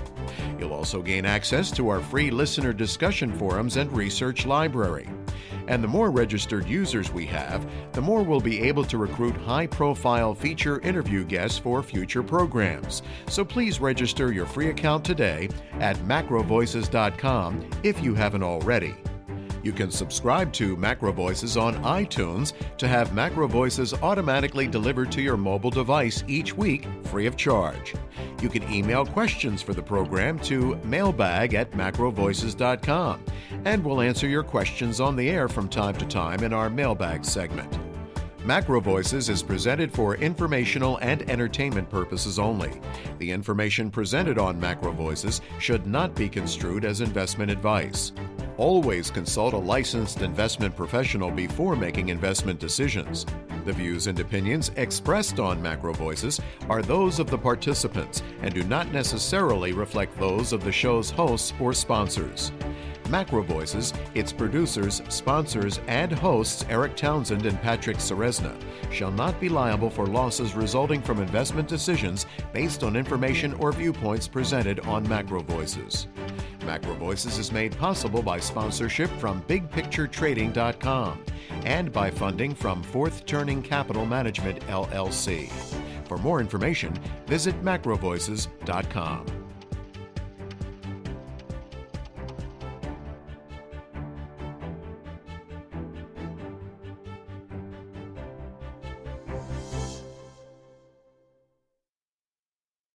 A: You'll also gain access to our free listener discussion forums and research library. And the more registered users we have, the more we'll be able to recruit high-profile feature interview guests for future programs. So please register your free account today at macrovoices.com if you haven't already. You can subscribe to Macro Voices on iTunes to have Macro Voices automatically delivered to your mobile device each week free of charge. You can email questions for the program to mailbag@macrovoices.com, and we'll answer your questions on the air from time to time in our mailbag segment. Macro Voices is presented for informational and entertainment purposes only. The information presented on Macro Voices should not be construed as investment advice. Always consult a licensed investment professional before making investment decisions. The views and opinions expressed on MacroVoices are those of the participants and do not necessarily reflect those of the show's hosts or sponsors. MacroVoices, its producers, sponsors, and hosts Erik Townsend and Patrick Ceresna shall not be liable for losses resulting from investment decisions based on information or viewpoints presented on MacroVoices. MacroVoices is made possible by sponsorship from BigPictureTrading.com and by funding from Fourth Turning Capital Management, LLC. For more information, visit MacroVoices.com.